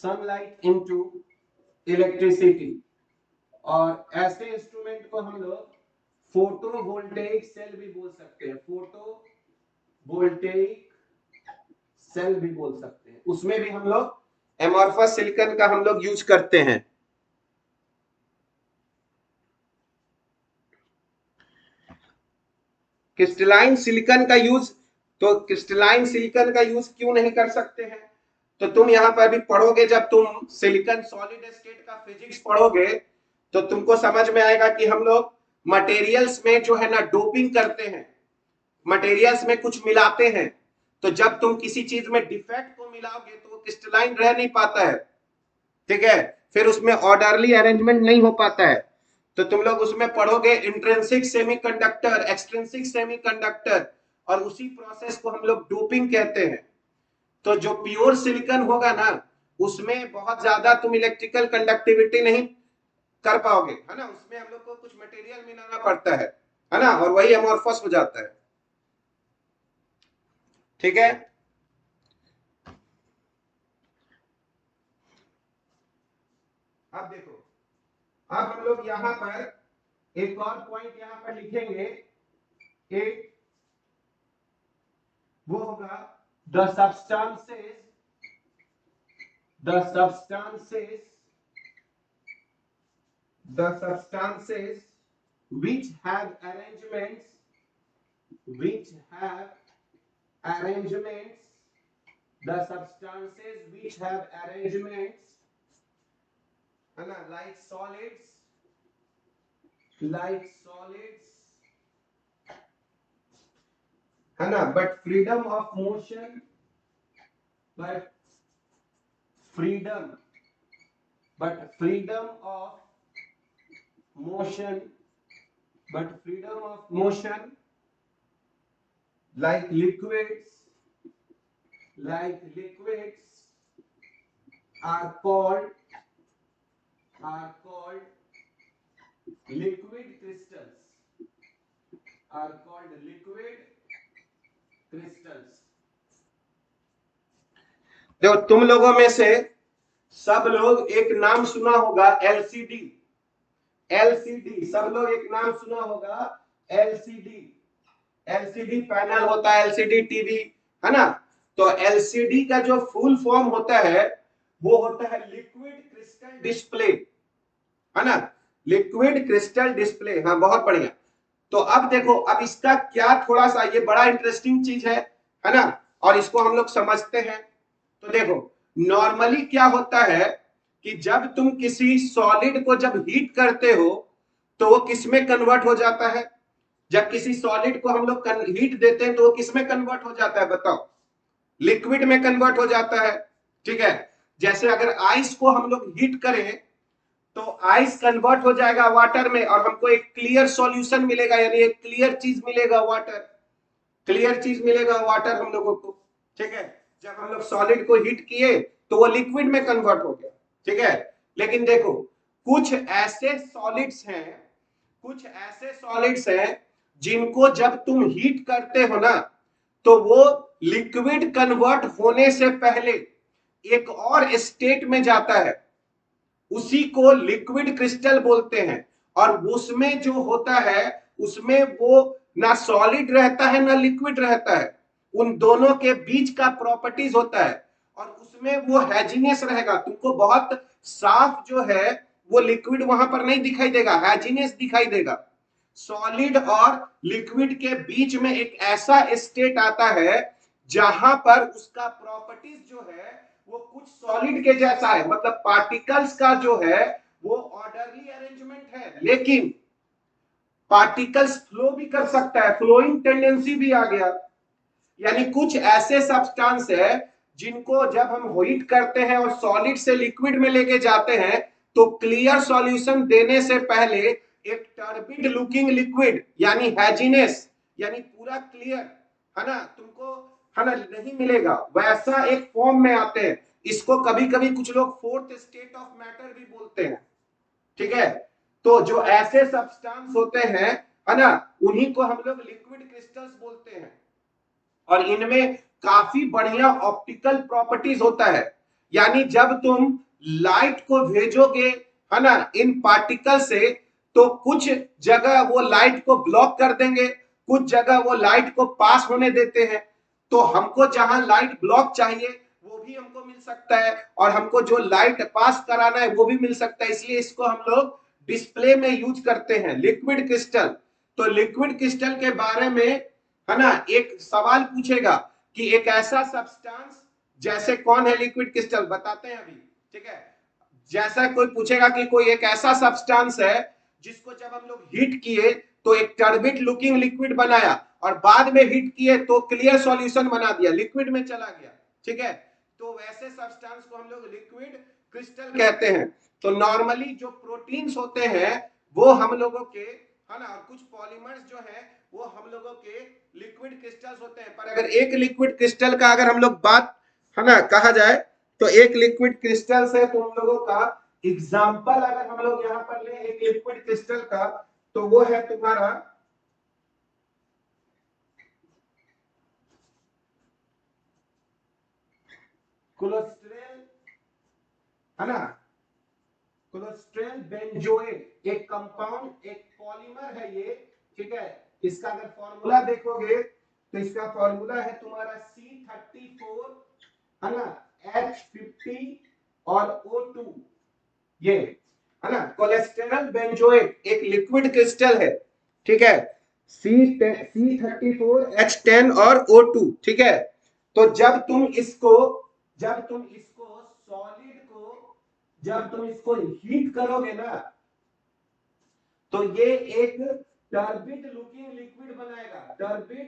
sunlight into electricity. और ऐसे इंस्ट्रूमेंट को हम लोग फोटोवोल्टेइक सेल भी बोल सकते हैं, फोटोवोल्टेइक सेल भी बोल सकते हैं। उसमें भी हम लोग एमॉर्फस सिलिकॉन का हम लोग यूज करते हैं। क्रिस्टलाइन सिलिकॉन का यूज, तो क्रिस्टलाइन सिलिकॉन का यूज क्यों नहीं कर सकते हैं? तो तुम यहां पर भी पढ़ोगे, जब तुम सिलिकॉन सॉलिड स्टेट का फिजिक्स पढ़ोगे तो तुमको समझ में आएगा कि हम लोग मटेरियल्स में जो है ना डोपिंग करते हैं, मटेरियल्स में कुछ मिलाते हैं। तो जब तुम किसी चीज में डिफेक्ट को मिलाओगे तो वो क्रिस्टलाइन रह नहीं पाता है। ठीक है, फिर उसमें ऑर्डरली अरेंजमेंट नहीं हो पाता है। तो तुम लोग उसमें पढ़ोगे इंट्रिंसिक सेमीकंडक्टर, एक्सट्रिंसिक सेमीकंडक्टर, और उसी प्रोसेस को हम लोग डोपिंग कहते हैं। तो जो प्योर सिलिकॉन होगा ना उसमें बहुत ज्यादा तुम इलेक्ट्रिकल कंडक्टिविटी नहीं कर पाओगे, है ना, उसमें हम लोग को कुछ मटेरियल मिलाना पड़ता है ना, और वही अमोर्फस हो जाता है। ठीक है, अब देखो, अब हम लोग यहां पर एक और पॉइंट यहां पर लिखेंगे, एक वो होगा the substances the substances the substances which have arrangements which have arrangements the substances which have arrangements like solids है ना, but freedom of motion but freedom freedom of motion freedom of motion like liquids are called liquid crystals are called liquid crystals। देखो तुम लोगों में से सब लोग एक नाम सुना होगा, एलसीडी। एलसीडी सब लोग एक नाम सुना होगा, एलसीडी। एलसीडी पैनल होता है, एलसीडी टीवी, है ना। तो एलसीडी का जो फुल फॉर्म होता है वो होता है लिक्विड क्रिस्टल डिस्प्ले, है ना। लिक्विड क्रिस्टल डिस्प्ले, हाँ बहुत बढ़िया। तो अब देखो, अब इसका क्या, थोड़ा सा ये बड़ा इंटरेस्टिंग चीज है ना, और इसको हम लोग समझते हैं। तो देखो, नॉर्मली क्या होता है कि जब तुम किसी सॉलिड को जब हीट करते हो तो वो किस में कन्वर्ट हो जाता है? जब किसी सॉलिड को हम लोग हीट देते हैं तो वो किस में कन्वर्ट हो जाता है बताओ? लिक्विड में कन्वर्ट हो जाता है, ठीक है। जैसे अगर आइस को हम लोग हीट करें तो आइस कन्वर्ट हो जाएगा वाटर में और हमको एक क्लियर सॉल्यूशन मिलेगा, यानी एक क्लियर चीज मिलेगा, वाटर। क्लियर चीज मिलेगा वाटर हम लोगों को, ठीक है। जब हम लोग सॉलिड को हीट किए तो वो लिक्विड में कन्वर्ट हो गया, ठीक है। लेकिन देखो, कुछ ऐसे सॉलिड्स हैं, कुछ ऐसे सॉलिड्स हैं जिनको जब तुम हीट करते हो ना तो वो लिक्विड कन्वर्ट होने से पहले एक और स्टेट में जाता है, उसी को लिक्विड क्रिस्टल बोलते हैं। और उसमें जो होता है उसमें वो ना सॉलिड रहता है ना लिक्विड रहता है, उन दोनों के बीच का प्रॉपर्टीज होता है। और उसमें वो हैजीनेस रहेगा, तुमको बहुत साफ जो है वो लिक्विड वहां पर नहीं दिखाई देगा, हैजीनेस दिखाई देगा। सॉलिड और लिक्विड के बीच में एक ऐसा स्टेट आता है जहां पर उसका प्रॉपर्टीज जो है वो कुछ सॉलिड के जैसा है, मतलब पार्टिकल्स का जो है वो ऑर्डरली अरेंजमेंट है, लेकिन पार्टिकल्स फ्लो भी कर सकता है, फ्लोइंग टेंडेंसी भी आ गया। यानी कुछ ऐसे सब्सटेंस है जिनको जब हम हीट करते हैं और सॉलिड से लिक्विड में लेके जाते हैं तो क्लियर सॉल्यूशन देने से पहले एक टर्बिड लुकिंग लिक्विड यानी हैजीनेस, यानी पूरा क्लियर, है ना, तुमको, है ना, नहीं मिलेगा, वैसा एक फॉर्म में आते हैं। इसको कभी कभी कुछ लोग फोर्थ स्टेट ऑफ मैटर भी बोलते हैं, ठीक है। तो जो ऐसे सब्सटेंस होते हैं, है ना, उन्हीं को हम लोग लिक्विड क्रिस्टल्स बोलते हैं। और इनमें काफी बढ़िया ऑप्टिकल प्रॉपर्टीज होता है, यानी जब तुम लाइट को भेजोगे, है ना, इन पार्टिकल से, तो कुछ जगह वो लाइट को ब्लॉक कर देंगे, कुछ जगह वो लाइट को पास होने देते हैं। तो हमको जहां लाइट ब्लॉक चाहिए वो भी हमको मिल सकता है, और हमको जो लाइट पास कराना है वो भी मिल सकता है। इसलिए इसको हम लोग डिस्प्ले में यूज करते हैं, लिक्विड क्रिस्टल। तो लिक्विड क्रिस्टल के बारे में, है ना, एक सवाल पूछेगा कि एक ऐसा सब्सटेंस, जैसे कौन है लिक्विड क्रिस्टल, बताते हैं अभी, ठीक है। जैसा कोई पूछेगा कि कोई एक ऐसा सब्सटेंस है जिसको जब हम लोग हीट किए तो एक टर्बिड लुकिंग लिक्विड बनाया और बाद में हीट किए तो क्लियर सॉल्यूशन बना दिया, लिक्विड में चला गया, ठीक है। तो वैसे सब्सटेंस को हम लोग लिक्विड क्रिस्टल कहते हैं। तो नॉर्मली जो प्रोटीन्स होते हैं वो हम लोगों के, है ना, कुछ पॉलीमर्स जो है वो हम लोगों के लिक्विड क्रिस्टल्स होते हैं। पर अगर एक लिक्विड क्रिस्टल का अगर हम लोग बात, है ना, कहा जाए तो एक लिक्विड क्रिस्टल से तुम लोगों का एग्जाम्पल अगर हम लोग यहां पर ले एक लिक्विड क्रिस्टल का, तो वो है तुम्हारा कोलेस्ट्रेल, है ना, कोलेस्ट्रेल बेंजोएट, एक कंपाउंड, एक पॉलीमर है ये, ठीक है। इसका अगर फॉर्मूला देखोगे तो इसका फॉर्मूला है तुम्हारा C34, है ना, H50 और O2, ये, है ना, कोलेस्टेरॉल बेंजोएट एक लिक्विड क्रिस्टल है, ठीक है। C34H10 और O2, ठीक है। तो जब तुम इसको हीट करोगे ना तो ये एक टर्बिड लुकिंग लिक्विड बनाएगा, टर्बिड,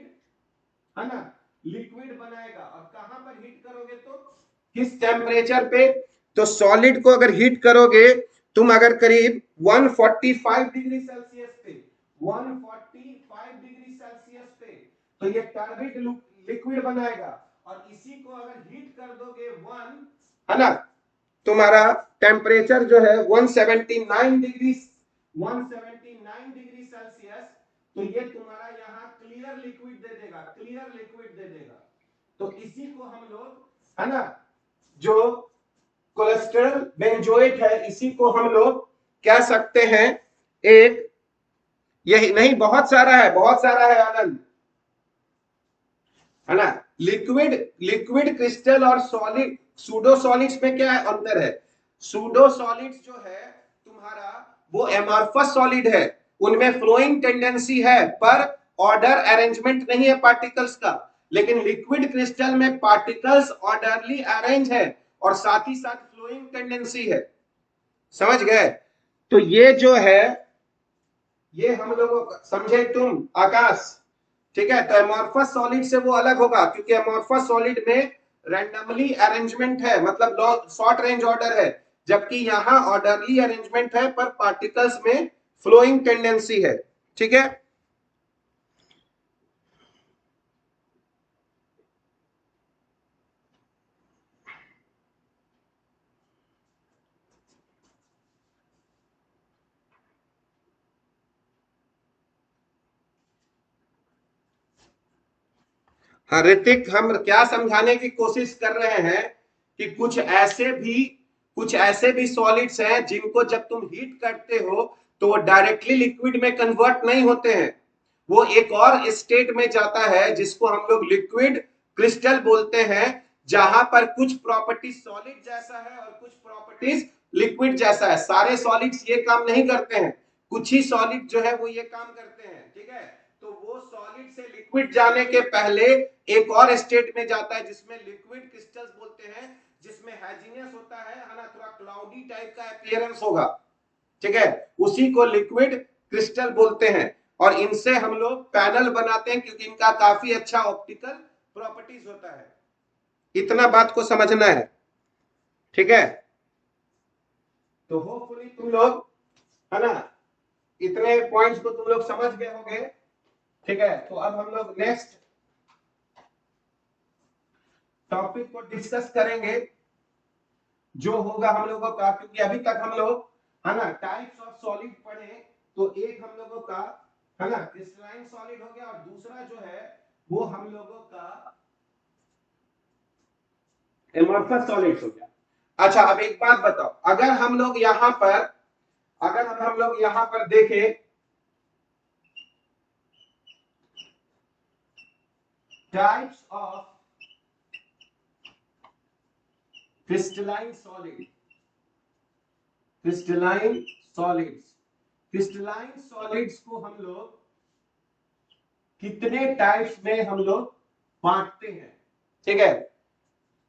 है ना, लिक्विड बनाएगा। और कहां पर हीट करोगे तो किस टेम्परेचर पे? तो सॉलिड को अगर हीट करोगे तुम अगर करीब 145 डिग्री सेल्सियस पे, 145 डिग्री सेल्सियस पे, तो ये टर्बिड लिक्विड बनाएगा। और इसी को अगर हीट कर दोगे है ना, तुम्हारा टेम्परेचर जो है 179 डिग्री, 179 डिग्री सेल्सियस, तो ये तुम्हारा यहाँ क्लियर लिक्विड दे देगा, क्लियर लिक्विड दे देगा। तो इसी को हम लोग, है ना, जो कोलेस्ट्रॉल क्रिस्टल बेंजोएट है, इसी को हम लोग कह सकते हैं एक, यही नहीं, बहुत सारा है आनंद, है ना। लिक्विड लिक्विड क्रिस्टल और सॉलिड सूडो सॉलिड्स में क्या अंतर है? सूडो सॉलिड्स जो है तुम्हारा वो एमॉर्फस सॉलिड है, उनमें फ्लोइंग टेंडेंसी है पर ऑर्डर अरेंजमेंट नहीं है पार्टिकल्स का। लेकिन लिक्विड क्रिस्टल में पार्टिकल्स ऑर्डरली अरेंज है और साथ ही साथ फ्लोइंग टेंडेंसी है। समझ गए? तो ये जो है ये हम लोगों को समझे तुम आकाश, ठीक है। तो एमॉर्फस सॉलिड से वो अलग होगा क्योंकि एमॉर्फस सॉलिड में रैंडमली अरेंजमेंट है, मतलब शॉर्ट रेंज ऑर्डर है, जबकि यहां ऑर्डरली अरेंजमेंट है पर पार्टिकल्स में फ्लोइंग टेंडेंसी है, ठीक है। हाँ ऋतिक, हम क्या समझाने की कोशिश कर रहे हैं कि कुछ ऐसे भी सॉलिड्स हैं जिनको जब तुम हीट करते हो तो वो डायरेक्टली लिक्विड में कन्वर्ट नहीं होते हैं, वो एक और स्टेट में जाता है जिसको हम लोग लिक्विड क्रिस्टल बोलते हैं, जहां पर कुछ प्रॉपर्टीज सॉलिड जैसा है और कुछ प्रॉपर्टीज लिक्विड जैसा है। सारे सॉलिड्स ये काम नहीं करते हैं, कुछ ही सॉलिड जो है वो ये काम करते हैं, ठीक है। तो वो सॉलिड से लिक्विड जाने के पहले एक और स्टेट में जाता है जिसमें लिक्विड क्रिस्टल्स बोलते हैं, जिसमें हैजीनेस होता है ना, थोड़ा क्लाउडी टाइप का अपीयरेंस होगा, ठीक है। उसी को लिक्विड क्रिस्टल बोलते हैं और इनसे हम लोग पैनल बनाते हैं क्योंकि इनका काफी अच्छा ऑप्टिकल प्रॉपर्टीज होता है। इतना बात को समझना है, ठीक है। तो होपफुली तुम लोग, है ना, इतने पॉइंट्स को तुम लोग समझ गए होंगे, ठीक है। तो अब हम लोग नेक्स्ट टॉपिक को डिस्कस करेंगे जो होगा हम लोगों का, क्योंकि अभी तक हम लोग, है ना, टाइप्स ऑफ सॉलिड पढ़े। तो एक हम लोगों का, है ना, क्रिस्टलाइन सॉलिड हो गया और दूसरा जो है वो हम लोगों का एमॉर्फस सॉलिड्स हो गया। अच्छा, अब एक बात बताओ, अगर हम लोग यहां पर देखें types of crystalline solid, crystalline solids को हम लोग कितने टाइप्स में हम लोग बांटते हैं, ठीक है।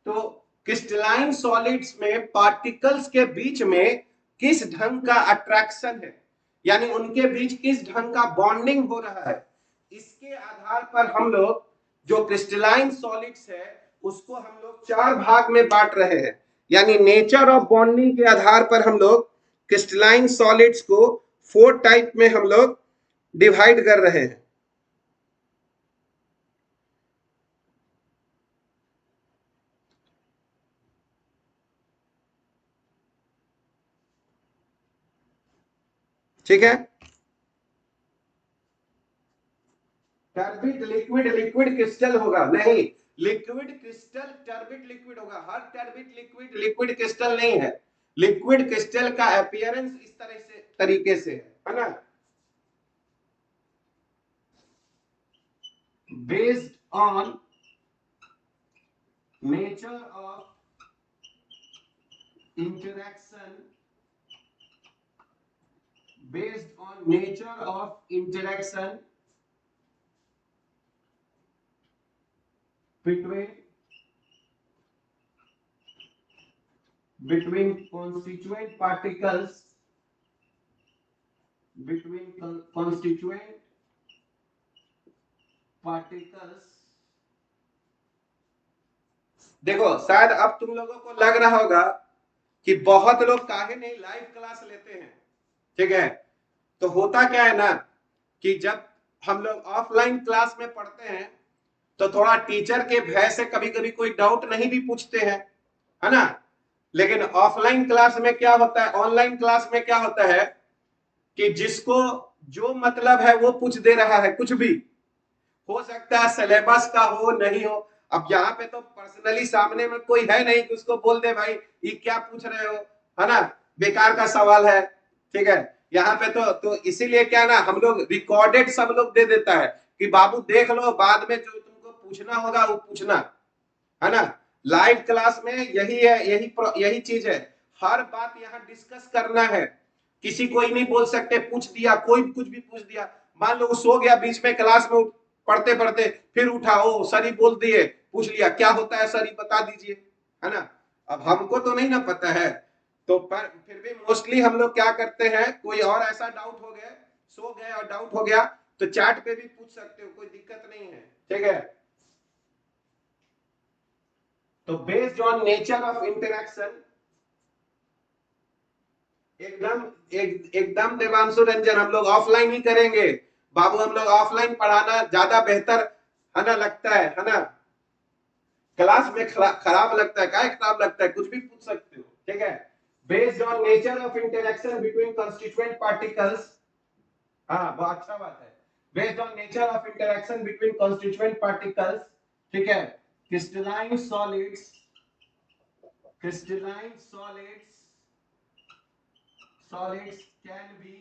तो क्रिस्टलाइन सॉलिड्स में पार्टिकल्स के बीच में किस ढंग का अट्रैक्शन है, यानी उनके बीच किस ढंग का बॉन्डिंग हो रहा है, इसके आधार पर हम लोग जो क्रिस्टलाइन सॉलिड्स है उसको हम लोग चार भाग में बांट रहे हैं। यानी नेचर ऑफ बॉन्डिंग के आधार पर हम लोग क्रिस्टलाइन सॉलिड्स को 4 टाइप में हम लोग डिवाइड कर रहे हैं। ठीक है, टर्बिड लिक्विड, लिक्विड क्रिस्टल होगा नहीं, लिक्विड क्रिस्टल टर्बिड लिक्विड होगा। हर टर्बिड लिक्विड लिक्विड क्रिस्टल नहीं है। लिक्विड क्रिस्टल का अपीयरेंस इस तरह से तरीके से है ना, based on nature of interaction, based on nature of interaction between constituent particles, देखो शायद अब तुम लोगों को लग रहा होगा कि बहुत लोग काहे नहीं लाइव क्लास लेते हैं, ठीक है। तो होता क्या है ना कि जब हम लोग ऑफलाइन क्लास में पढ़ते हैं तो थोड़ा टीचर के भय से कभी कभी कोई डाउट नहीं भी पूछते हैं, है ना। लेकिन ऑफलाइन क्लास में क्या होता है, ऑनलाइन क्लास में क्या होता है कि जिसको जो मतलब है वो पूछ दे रहा है, कुछ भी हो सकता है, सिलेबस का हो नहीं हो। अब यहाँ पे तो पर्सनली सामने में कोई है नहीं कि उसको बोल दे भाई ये क्या पूछ रहे हो, है ना, बेकार का सवाल है। ठीक है, यहाँ पे तो इसीलिए क्या ना, हम लोग रिकॉर्डेड सब लोग दे देता है कि बाबू देख लो, बाद में जो तुमको पूछना होगा वो पूछना, है ना। लाइव क्लास में यही है, यही चीज है, हर बात यहाँ डिस्कस करना है। किसी कोई नहीं बोल सकते पूछ दिया, कोई कुछ भी पूछ दिया। मान लो वो सो गया बीच में क्लास में, पढ़ते पढ़ते फिर उठा, ओ सर ही बोल दिए, पूछ लिया क्या होता है सर ही बता दीजिए, है ना। अब हमको तो नहीं ना पता है, तो पर फिर भी मोस्टली हम लोग क्या करते हैं, कोई और ऐसा डाउट हो गया, सो गए और डाउट हो गया, तो चैट पे भी पूछ सकते हो, कोई दिक्कत नहीं है। ठीक है, तो based on nature of interaction, एकदम देवांशु रंजन, हम लोग ऑफलाइन ही करेंगे बाबू, हम लोग ऑफलाइन पढ़ाना ज्यादा बेहतर, है ना, लगता है ना। क्लास में खराब लगता है, क्या खराब लगता है, कुछ भी पूछ सकते हो। ठीक है, based on nature of interaction between constituent particles, हाँ बहुत अच्छा बात है, based on nature of interaction between constituent particles. ठीक है, crystalline solids, crystalline solids can be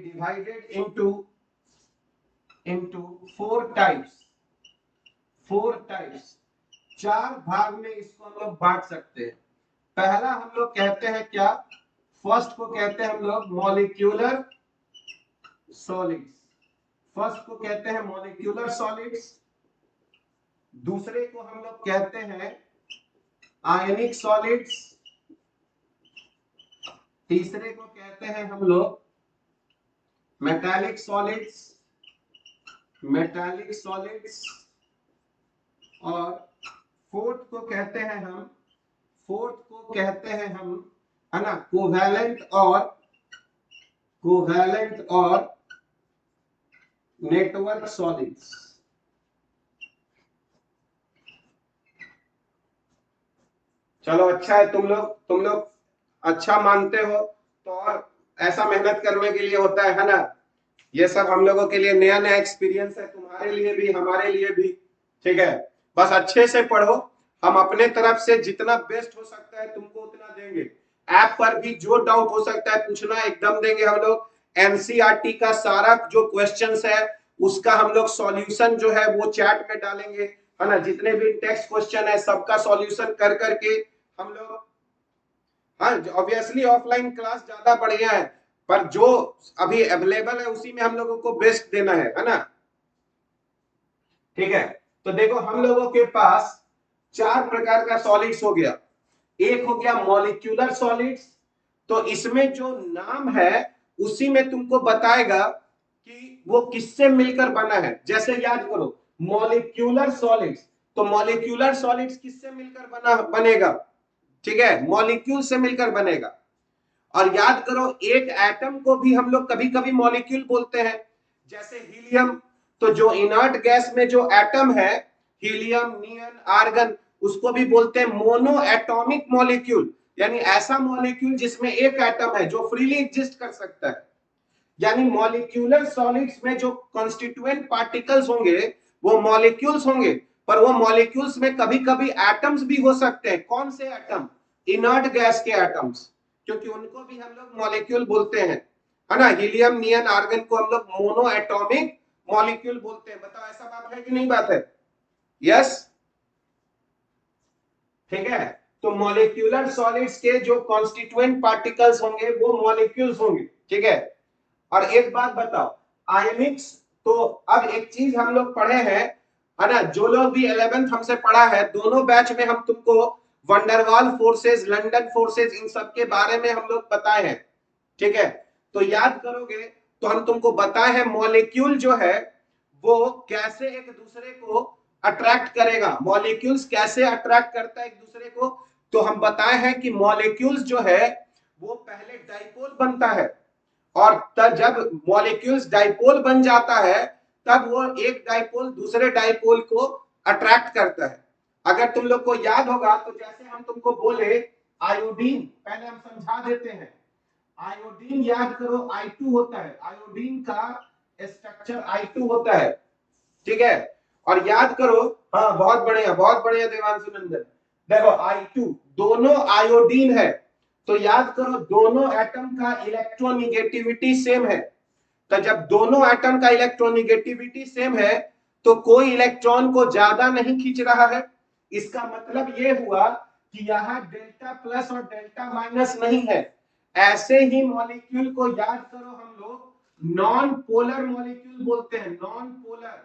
divided into four types, चार भाग में इसको हम लोग बांट सकते हैं। पहला हम लोग कहते हैं क्या, फर्स्ट को कहते हैं हम लोग मॉलिक्यूलर सॉलिड्स, फर्स्ट को कहते हैं मॉलिक्यूलर सॉलिड्स, दूसरे को हम लोग कहते हैं आयनिक सॉलिड्स, तीसरे को कहते हैं हम लोग मेटालिक सॉलिड्स, और फोर्थ को कहते हैं हम, है ना, कोवैलेंट और नेटवर्क सॉलिड्स। चलो अच्छा है, तुम लोग अच्छा मानते हो, तो और ऐसा मेहनत करने के लिए होता है ना। ये सब हम लोगों के लिए नया नया एक्सपीरियंस है, तुम्हारे लिए भी हमारे लिए भी। ठीक है, बस अच्छे से पढ़ो, हम अपने तरफ से जितना बेस्ट हो सकता है तुमको उतना देंगे। ऐप पर भी जो डाउट हो सकता है पूछना, एकदम देंगे हम लोग। एनसीईआरटी का सारा जो क्वेश्चंस है उसका हम लोग सॉल्यूशन जो है वो चैट में डालेंगे, है ना। जितने भी टेक्स्ट क्वेश्चन है सबका सॉल्यूशन कर करके हम लोग, हाँ ऑब्वियसली ऑफलाइन क्लास ज्यादा बढ़िया है, पर जो अभी अवेलेबल है उसी में हम लोगों को बेस्ट देना है ना। ठीक है, तो देखो हम लोगों के पास चार प्रकार का सॉलिड्स हो गया। एक हो गया मॉलिक्यूलर सॉलिड्स, तो इसमें जो नाम है उसी में तुमको बताएगा कि वो किससे मिलकर बना है। जैसे याद करो मॉलिक्यूलर सॉलिड्स, तो मॉलिक्यूलर सॉलिड्स किससे मिलकर बनेगा, ठीक है, मॉलिक्यूल से मिलकर बनेगा। और याद करो एक एटम को भी हम लोग कभी कभी मॉलिक्यूल बोलते हैं, जैसे हीलियम, तो जो इनर्ट गैस में जो एटम है, हीलियम, नियन, आर्गन, उसको भी बोलते हैं मोनो एटॉमिक मॉलिक्यूल, यानी ऐसा मॉलिक्यूल जिसमें एक एटम है जो फ्रीली एग्जिस्ट कर सकता है। यानी मॉलिक्यूलर सॉलिड्स में जो कॉन्स्टिट्यूएंट पार्टिकल्स होंगे वो मॉलिक्यूल्स होंगे, पर वो मॉलिक्यूल्स में कभी कभी एटम्स भी हो सकते हैं। कौन से एटम, इनर्ट गैस के एटम्स, क्योंकि उनको भी हम लोग मॉलिक्यूल बोलते हैं, है ना। हीलियम, नियन, आर्गन को हम लोग मोनो एटॉमिक मॉलिक्यूल बोलते हैं। बताओ ऐसा बात है कि नहीं बात है, यस। ठीक है, तो मॉलिक्यूलर सॉलिड्स के जो कॉन्स्टिट्यूएंट पार्टिकल्स होंगे वो मॉलिक्यूल्स होंगे। ठीक है, और एक बात बताओ आयनिक्स, तो अब एक चीज हम लोग पढ़े हैं, है ना, जो लोग भी 11th हमसे पढ़ा है, दोनों बैच में हम तुमको वंडरवाल फोर्सेस, लंदन फोर्सेस, इन सब के बारे में हम लोग बताए हैं। ठीक है, तो याद करोगे तो हम तुमको बताए हैं मॉलिक्यूल जो है वो कैसे एक दूसरे को अट्रैक्ट करेगा, मॉलिक्यूल्स कैसे अट्रैक्ट करता है एक दूसरे को। तो हम बताए हैं कि मॉलिक्यूल्स जो है वो पहले डाइपोल बनता है, और तब जब मॉलिक्यूल्स डाइपोल बन जाता है तब वो एक डाइपोल दूसरे डाइपोल को अट्रैक्ट करता है। अगर तुम लोग को याद होगा तो जैसे हम तुमको बोले आयोडीन, पहले हम समझा देते हैं। आयोडीन याद करो I2 होता है, आयोडीन का स्ट्रक्चर I2 होता है। ठीक है, और याद करो, हाँ बहुत बढ़िया देवांशु नंदन। देखो I2 दोनों आयोडीन है, तो याद करो दोनों एटम का इलेक्ट्रोनिगेटिविटी सेम है। तो जब दोनों एटम का इलेक्ट्रोनिगेटिविटी सेम है तो कोई इलेक्ट्रॉन को ज्यादा नहीं खींच रहा है। इसका मतलब ये हुआ कि यहाँ डेल्टा प्लस और डेल्टा माइनस नहीं है। ऐसे ही मॉलिक्यूल को याद करो हम लोग नॉन पोलर मॉलिक्यूल बोलते हैं, नॉन पोलर,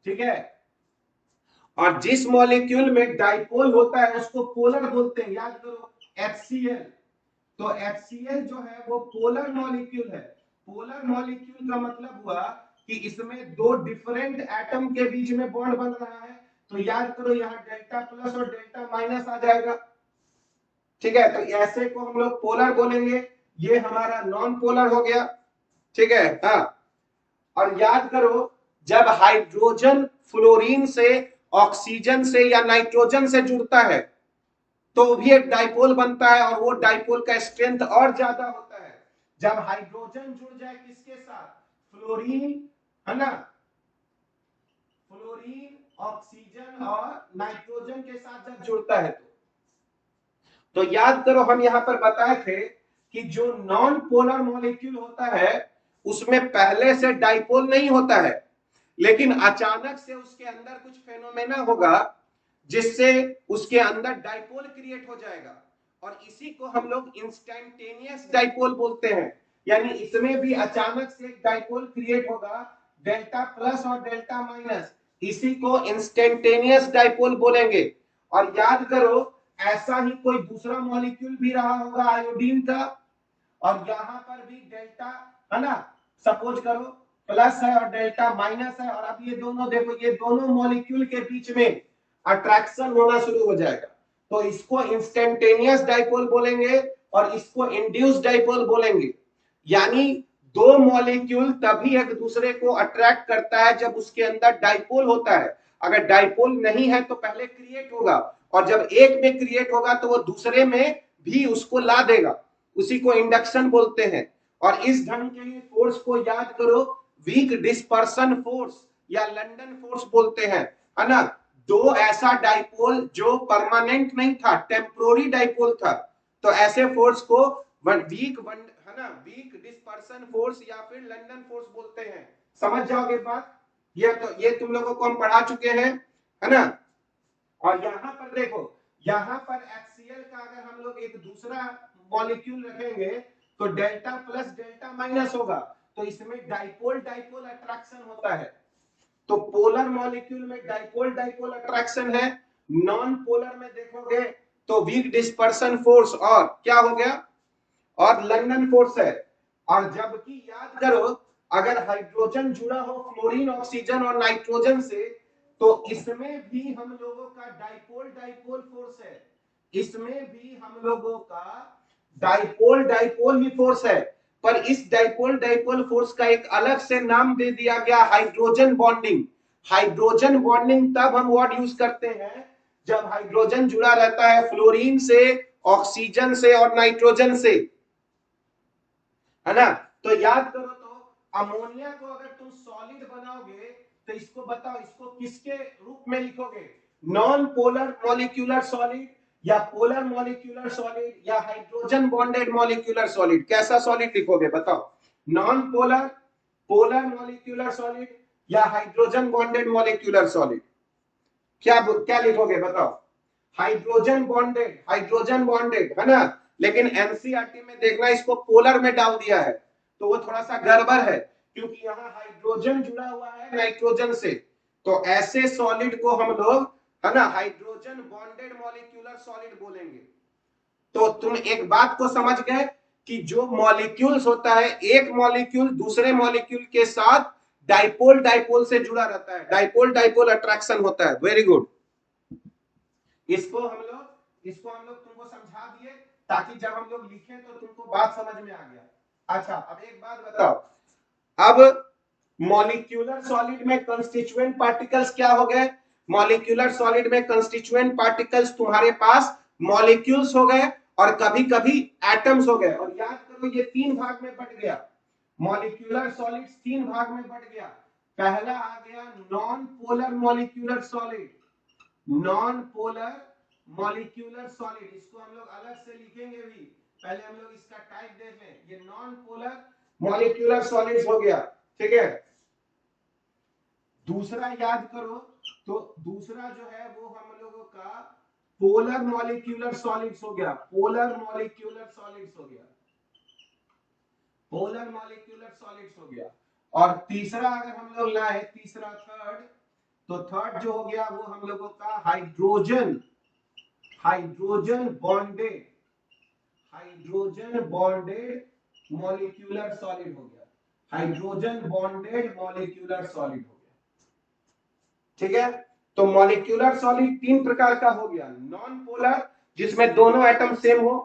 ठीक है। और जिस मॉलिक्यूल में डाइपोल होता है उसको पोलर बोलते हैं, याद करो HCl। तो HCl जो है वो पोलर मॉलिक्यूल है। पोलर मॉलिक्यूल का मतलब हुआ कि इसमें दो डिफरेंट एटम के बीच में बॉन्ड बन रहा है, तो याद करो यहाँ डेल्टा प्लस और डेल्टा माइनस आ जाएगा, ठीक है। तो ऐसे को हम लोग पोलर बोलेंगे, ये हमारा नॉन पोलर हो गया, ठीक है। हाँ, और याद करो जब हाइड्रोजन फ्लोरीन से, ऑक्सीजन से या नाइट्रोजन से जुड़ता है तो भी एक डाइपोल बनता है, और वो डाइपोल का स्ट्रेंथ और ज्यादा होता है जब हाइड्रोजन जुड़ जाए किसके साथ, फ्लोरीन, है ना, फ्लोरीन ऑक्सीजन और नाइट्रोजन के साथ जब जुड़ता है तो याद करो हम यहां पर बताए थे कि जो नॉन पोलर मॉलिक्यूल होता है उसमें पहले से डाइपोल नहीं होता है, लेकिन अचानक से उसके अंदर कुछ फेनोमेना होगा जिससे उसके अंदर डाइपोल क्रिएट हो जाएगा, और इसी को हम लोग इंस्टेंटेनियस डाइपोल बोलते हैं। यानी इसमें भी अचानक से एक डाइपोल क्रिएट होगा, डेल्टा प्लस और डेल्टा माइनस, इसी को इंस्टेंटेनियस डाइपोल बोलेंगे। और याद करो ऐसा ही कोई दूसरा मॉलिक्यूल भी रहा होगा आयोडीन का, और यहां पर भी डेल्टा, है ना, सपोज करो प्लस है और डेल्टा माइनस है, और अब ये दोनों देखो, ये दोनों मॉलिक्यूल के बीच में अट्रैक्शन होना शुरू हो जाएगा, तो इसको इंस्टेंटेनियस डाइपोल बोलेंगे और इसको इंड्यूस्ड डाइपोल बोलेंगे। यानी दो मॉलिक्यूल तभी एक दूसरे को अट्रैक्ट करता है जब उसके अंदर डाइपोल होता है। अगर डाइपोल नहीं है तो पहले क्रिएट होगा, और जब एक में क्रिएट होगा तो वो दूसरे में भी उसको ला देगा, उसी को इंडक्शन बोलते हैं। और इस ढंग के ही फोर्स को याद करो वीक डिस्पर्सन फोर्स या लंदन फोर्स बोलते हैं, है ना। दो ऐसा डाइपोल जो परमानेंट नहीं था, टेम्पोररी डाइपोल था, तो ऐसे फोर्स को है ना, वीक डिस्पर्सन फोर्स या फिर लंदन फोर्स बोलते हैं। समझ जाओगे बात, ये तुम लोगों को हम पढ़ा चुके हैं, है ना। और यहाँ पर देखो, यहाँ पर HCl का अगर हम लोग एक दूसरा मॉलिक्यूल रखेंगे तो डेल्टा प्लस डेल्टा माइनस होगा, तो इसमें डाइपोल डाइपोल अट्रैक्शन होता है। तो पोलर मॉलिक्यूल में डाइपोल डाइपोल अट्रैक्शन है, नॉन पोलर में देखोगे तो वीक डिस्पर्सन फोर्स और क्या हो गया, और लंदन फोर्स है। और जबकि याद करो अगर हाइड्रोजन जुड़ा हो फ्लोरीन ऑक्सीजन और नाइट्रोजन से तो इसमें भी हम लोगों का डाइपोल डाइपोल फोर्स है, इसमें भी हम लोगों का डाइपोल डाइपोल ही फोर्स है। पर इस डाइपोल डाइपोल फोर्स का एक अलग से नाम दे दिया गया, हाइड्रोजन बॉन्डिंग। हाइड्रोजन बॉन्डिंग तब हम वर्ड यूज करते हैं जब हाइड्रोजन जुड़ा रहता है फ्लोरीन से, ऑक्सीजन से और नाइट्रोजन से, है ना। तो याद करो तो अमोनिया को अगर तुम सॉलिड बनाओगे तो इसको बताओ, इसको किसके रूप में लिखोगे, नॉन पोलर मॉलिक्यूलर सॉलिड या पोलर मॉलिक्यूलर सॉलिड या हाइड्रोजन बॉन्डेड मॉलिक्यूलर सॉलिड, कैसा सॉलिड लिखोगे बताओ, non polar, polar molecular solid या हाइड्रोजन बॉन्डेड मॉलिक्यूलर सॉलिड, क्या क्या लिखोगे बताओ, हाइड्रोजन बॉन्डेड, हाइड्रोजन बॉन्डेड, है ना। लेकिन एनसीईआरटी में देखना इसको पोलर में डाल दिया है तो वो थोड़ा सा गड़बड़ है, क्योंकि यहाँ हाइड्रोजन जुड़ा हुआ है नाइट्रोजन से, तो ऐसे सॉलिड को हम लोग, है ना, हाइड्रोजन बॉन्डेड मॉलिक्यूलर सॉलिड बोलेंगे। तो तुम एक बात को समझ गए कि जो मॉलिक्यूल्स होता है, एक मॉलिक्यूल दूसरे मॉलिक्यूल के साथ डाइपोल डाइपोल से जुड़ा रहता है, डाइपोल डाइपोल अट्रैक्शन होता है। वेरी गुड, इसको हम लोग तुमको समझा दिए ताकि जब हम लोग लिखें तो तुमको बात समझ में आ गया। अच्छा अब एक बात बताओ, अब मॉलिक्यूलर सॉलिड में कंस्टिट्यूएंट पार्टिकल्स क्या हो गए, मॉलिक्यूलर सॉलिड में कंस्टिट्यूएंट पार्टिकल्स तुम्हारे पास मॉलिक्यूल्स हो गए और कभी कभी एटम्स हो गए। और याद करो ये तीन भाग में बट गया, मॉलिक्यूलर सॉलिड्स तीन भाग में बट गया, पहला आ गया non polar molecular solid, non polar molecular solid, इसको हम लोग अलग से लिखेंगे भी, पहले हम लोग इसका टाइप देख लें। ये नॉन पोलर मॉलिक्यूलर सॉलिड्स हो गया, ठीक है। दूसरा याद करो, तो दूसरा जो है वो हम लोगों का पोलर मॉलिक्यूलर सॉलिड्स हो गया, पोलर मॉलिक्यूलर सॉलिड्स हो गया, पोलर मॉलिक्यूलर सॉलिड्स हो गया। और तीसरा अगर हम लोग लाए, तीसरा थर्ड, तो थर्ड जो हो गया वो हम लोगों का hydrogen, hydrogen bonded, hydrogen bonded molecular solid हो गया, हाइड्रोजन बॉन्डेड मॉलिक्यूलर सॉलिड हो गया, ठीक है। तो मॉलिक्यूलर सॉलिड तीन प्रकार का हो गया, नॉन पोलर जिसमें दोनों एटम सेम हो,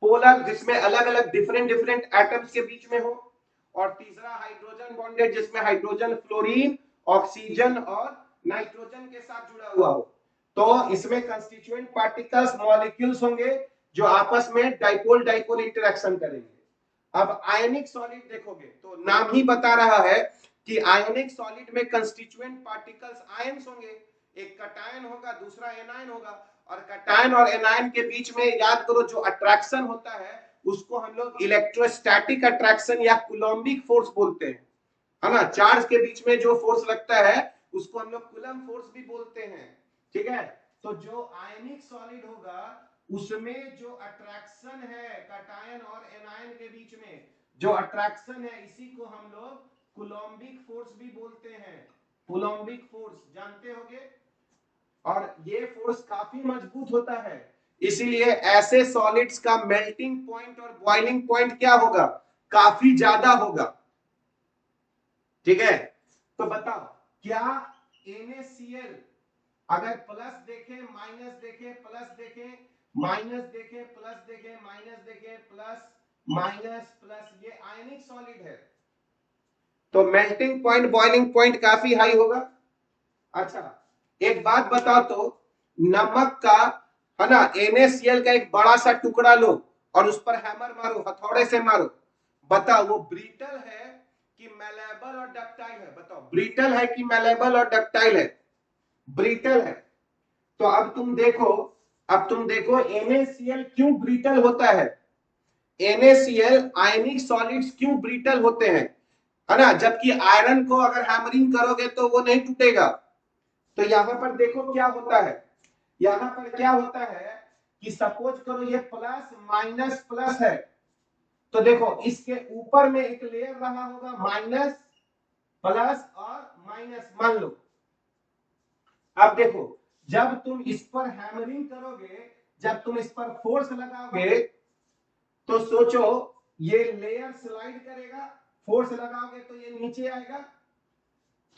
पोलर जिसमें अलग अलग डिफरेंट डिफरेंट एटम्स के बीच में हो, और तीसरा हाइड्रोजन बॉन्डेड जिसमें हाइड्रोजन फ्लोरीन ऑक्सीजन और नाइट्रोजन के साथ जुड़ा हुआ हो। तो इसमें कंस्टिट्यूएंट पार्टिकल्स मॉलिक्यूल्स होंगे जो आपस में डाइपोल डाइपोल इंटरेक्शन करेंगे। अब आयनिक सॉलिड देखोगे तो नाम ही बता रहा है कि आयोनिक सॉलिड में कंस्टिट्यूएंट पार्टिकल्स आयंस होंगे, एक कटायन होगा दूसरा एनायन होगा, और कटायन और एनायन के बीच में याद करो जो अट्रैक्शन होता है उसको हम लोग इलेक्ट्रोस्टैटिक अट्रैक्शन या कूलम्बिक फोर्स बोलते हैं, है ना। चार्ज के बीच में जो फोर्स लगता है उसको हम लोग कूलम्ब फोर्स भी बोलते हैं, ठीक है। तो जो आयनिक सॉलिड होगा उसमें जो अट्रैक्शन है कटायन और एनायन के बीच में, जो अट्रैक्शन है इसी को हम लोग कूलम्बिक फोर्स भी बोलते हैं, कूलम्बिक फोर्स जानते होंगे। और ये फोर्स काफी मजबूत होता है, इसीलिए ऐसे सॉलिड्स का मेल्टिंग पॉइंट और बॉइलिंग पॉइंट क्या होगा, काफी ज्यादा होगा, ठीक है। तो बताओ क्या NaCl अगर प्लस देखें माइनस देखें प्लस देखें माइनस देखें प्लस देखें माइनस देखें प्लस माइनस प्लस, ये आयनिक सॉलिड है तो मेल्टिंग पॉइंट बॉइलिंग पॉइंट काफी हाई होगा। अच्छा एक बात बताओ, तो नमक का, है ना, NaCl का एक बड़ा सा टुकड़ा लो और उस पर हैमर मारो, हथौड़े से मारो, बताओ वो ब्रिटल है कि मैलेबल और डक्टाइल है, बताओ ब्रिटल है कि मैलेबल और डक्टाइल है, ब्रिटल है। तो अब तुम देखो, अब तुम देखो NaCl क्यों ब्रिटल होता है, NaCl आयनिक सॉलिड्स क्यों ब्रिटल होते हैं, है ना, जबकि आयरन को अगर हैमरिंग करोगे तो वो नहीं टूटेगा। तो यहां पर देखो क्या होता है, यहां पर क्या होता है कि सपोज करो ये प्लस माइनस प्लस है, तो देखो इसके ऊपर में एक लेयर रहा होगा माइनस प्लस और माइनस, मान लो। अब देखो जब तुम इस पर हैमरिंग करोगे, जब तुम इस पर फोर्स लगाओगे तो सोचो ये लेयर स्लाइड करेगा, फोर्स लगाओगे तो ये नीचे आएगा,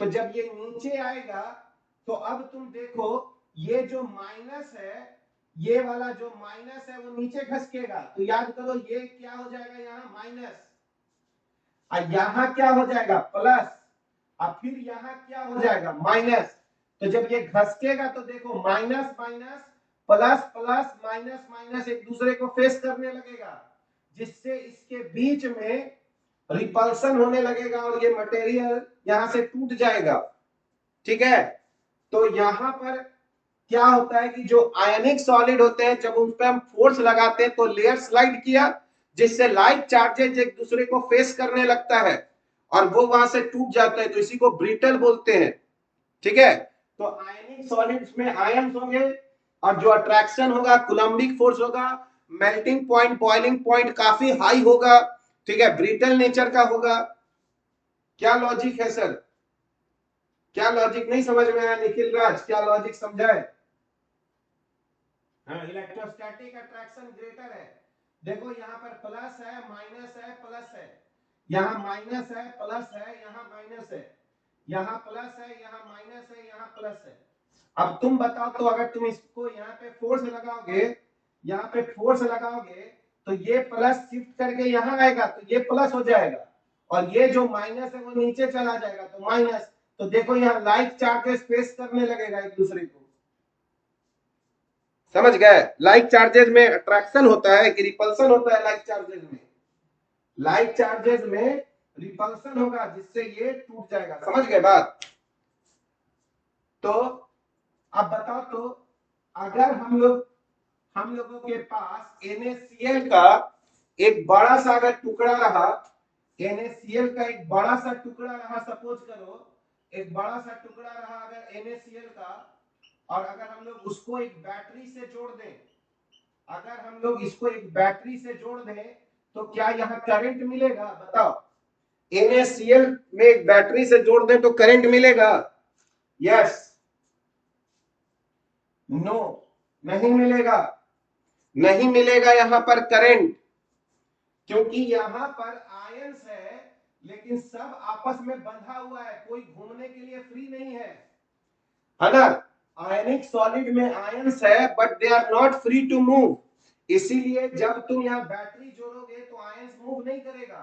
तो जब ये नीचे आएगा तो अब तुम देखो ये जो माइनस है, ये वाला जो माइनस है वो नीचे खसकेगा, तो याद करो ये क्या हो जाएगा यहाँ माइनस, और यहाँ क्या हो जाएगा प्लस, और फिर यहाँ क्या हो जाएगा माइनस। तो जब ये घसकेगा तो देखो minus minus plus plus minus minus एक दूसरे को फेस करने लगेगा, जिससे इसके बीच में रिपल्सन होने लगेगा और ये मटेरियल यहां से टूट जाएगा, ठीक है। तो यहां पर क्या होता है कि जो आयनिक सॉलिड होते हैं जब उन पर हम फोर्स लगाते हैं तो लेयर स्लाइड किया, जिससे लाइक चार्जेज एक दूसरे को फेस करने लगता है और वो वहां से टूट जाता है, तो इसी को ब्रिटल बोलते हैं, ठीक है। तो आयनिक सॉलिड्स में आयंस होंगे और जो अट्रैक्शन होगा कूलम्बिक फोर्स होगा, मेल्टिंग पॉइंट बॉइलिंग पॉइंट काफी हाई होगा, ठीक है, ब्रिटल नेचर का होगा। क्या लॉजिक है सर, क्या लॉजिक नहीं समझ में आया निखिल राज, क्या लॉजिक समझाए। हाँ इलेक्ट्रोस्टैटिक अट्रैक्शन ग्रेटर है, देखो यहाँ पर प्लस है माइनस है प्लस है, यहाँ माइनस है प्लस है, यहाँ माइनस है, यहाँ प्लस है यहाँ माइनस है यहाँ प्लस है। अब तुम बताओ तो अगर तुम इसको यहाँ पे फोर्स लगाओगे, यहाँ पे फोर्स लगाओगे तो ये प्लस शिफ्ट करके यहाँ आएगा तो ये प्लस हो जाएगा, और ये जो माइनस है वो नीचे चला जाएगा तो माइनस। तो देखो यहाँ लाइक चार्जेस फेस करने लगेगा एक दूसरे को, समझ गए। लाइक चार्जेस में अट्रैक्शन होता है कि रिपल्सन होता है, लाइक चार्जेस में, लाइक चार्जेस में रिपल्सन होगा जिससे ये टूट जाएगा। समझ गए बात? तो अब बताओ तो अगर हम लोगों के पास NaCl का एक बड़ा सा अगर टुकड़ा रहा, NaCl का एक बड़ा सा टुकड़ा रहा, सपोज करो एक बड़ा सा टुकड़ा रहा अगर NaCl का, और अगर हम लोग उसको एक बैटरी से जोड़ दें, अगर हम लोग इसको एक बैटरी से जोड़ दें तो क्या यहाँ करंट मिलेगा? बताओ, NaCl में एक बैटरी से जोड़ दें तो करंट मिलेगा? यस, नो, नहीं मिलेगा, नहीं मिलेगा यहाँ पर करंट, क्योंकि यहाँ पर आयंस है लेकिन सब आपस में बंधा हुआ है, कोई घूमने के लिए फ्री नहीं है ना? आयनिक सॉलिड में आयंस है but they are not free to move, इसीलिए जब तुम यहाँ बैटरी जोड़ोगे तो आयंस मूव नहीं करेगा।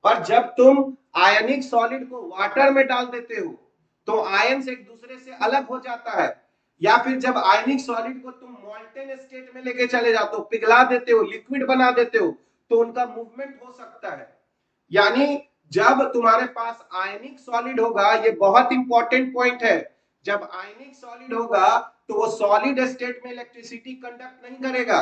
पर जब तुम आयनिक सॉलिड को वाटर में डाल देते हो तो आयंस एक दूसरे से अलग हो जाता है, या फिर जब आयनिक सॉलिड को तुम मॉल्टेन स्टेट में लेके चले जाते हो, पिघला देते हो, लिक्विड बना देते हो, तो उनका मूवमेंट हो सकता है। यानी जब तुम्हारे पास आयनिक सॉलिड होगा, ये बहुत इंपॉर्टेंट पॉइंट है, जब आयनिक सॉलिड होगा तो वो सॉलिड स्टेट में इलेक्ट्रिसिटी कंडक्ट नहीं करेगा,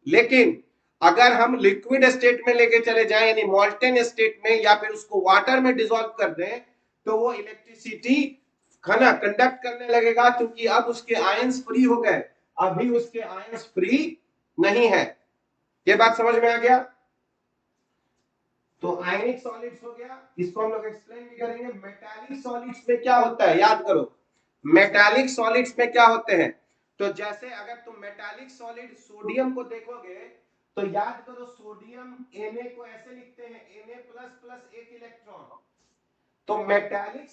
लेकिन अगर हम लिक्विड स्टेट में लेके चले जाएं यानी मॉल्टेन स्टेट में, या फिर उसको वाटर में डिसॉल्व कर दें, तो वो इलेक्ट्रिसिटी खाना कंडक्ट करने लगेगा, क्योंकि अब उसके आयंस फ्री हो गए, अभी उसके आयंस फ्री नहीं है। ये बात समझ में आ गया? तो आयनिक सॉलिड्स हो गया, इसको हम लोग एक्सप्लेन भी करेंगे। मेटालिक सॉलिड्स में क्या होता है याद करो, मेटालिक सॉलिड्स में क्या होते हैं? तो जैसे अगर तुम मेटालिक सॉलिड सोडियम को देखोगे तो याद करो, सोडियम Na को ऐसे लिखते हैं, Na प्लस प्लस एक इलेक्ट्रॉन। तो मेटालिक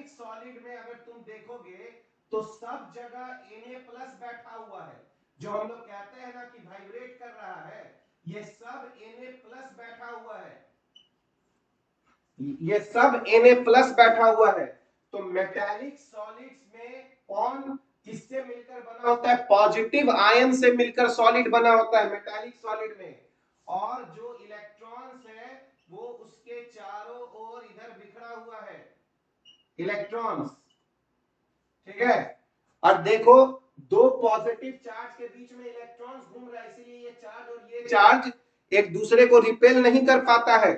सॉलिड में अगर तुम देखोगे तो सब जगह Na प्लस बैठा हुआ है, जो हम लोग कहते हैं ना कि वाइब्रेट कर रहा है, ये सब Na प्लस बैठा हुआ है, ये सब Na प्लस बैठा हुआ है। तो मेटालिक सॉलिड्स में कौन किससे मिलकर बना होता है? पॉजिटिव आयन से मिलकर सॉलिड बना होता है मेटालिक सॉलिड में, और जो इलेक्ट्रॉन्स है वो उसके चारों ओर इधर बिखरा हुआ है, इलेक्ट्रॉन्स, ठीक है? और देखो, दो पॉजिटिव चार्ज के बीच में इलेक्ट्रॉन्स घूम रहा है, इसीलिए ये चार्ज और ये चार्ज एक दूसरे को रिपेल नहीं कर पाता है।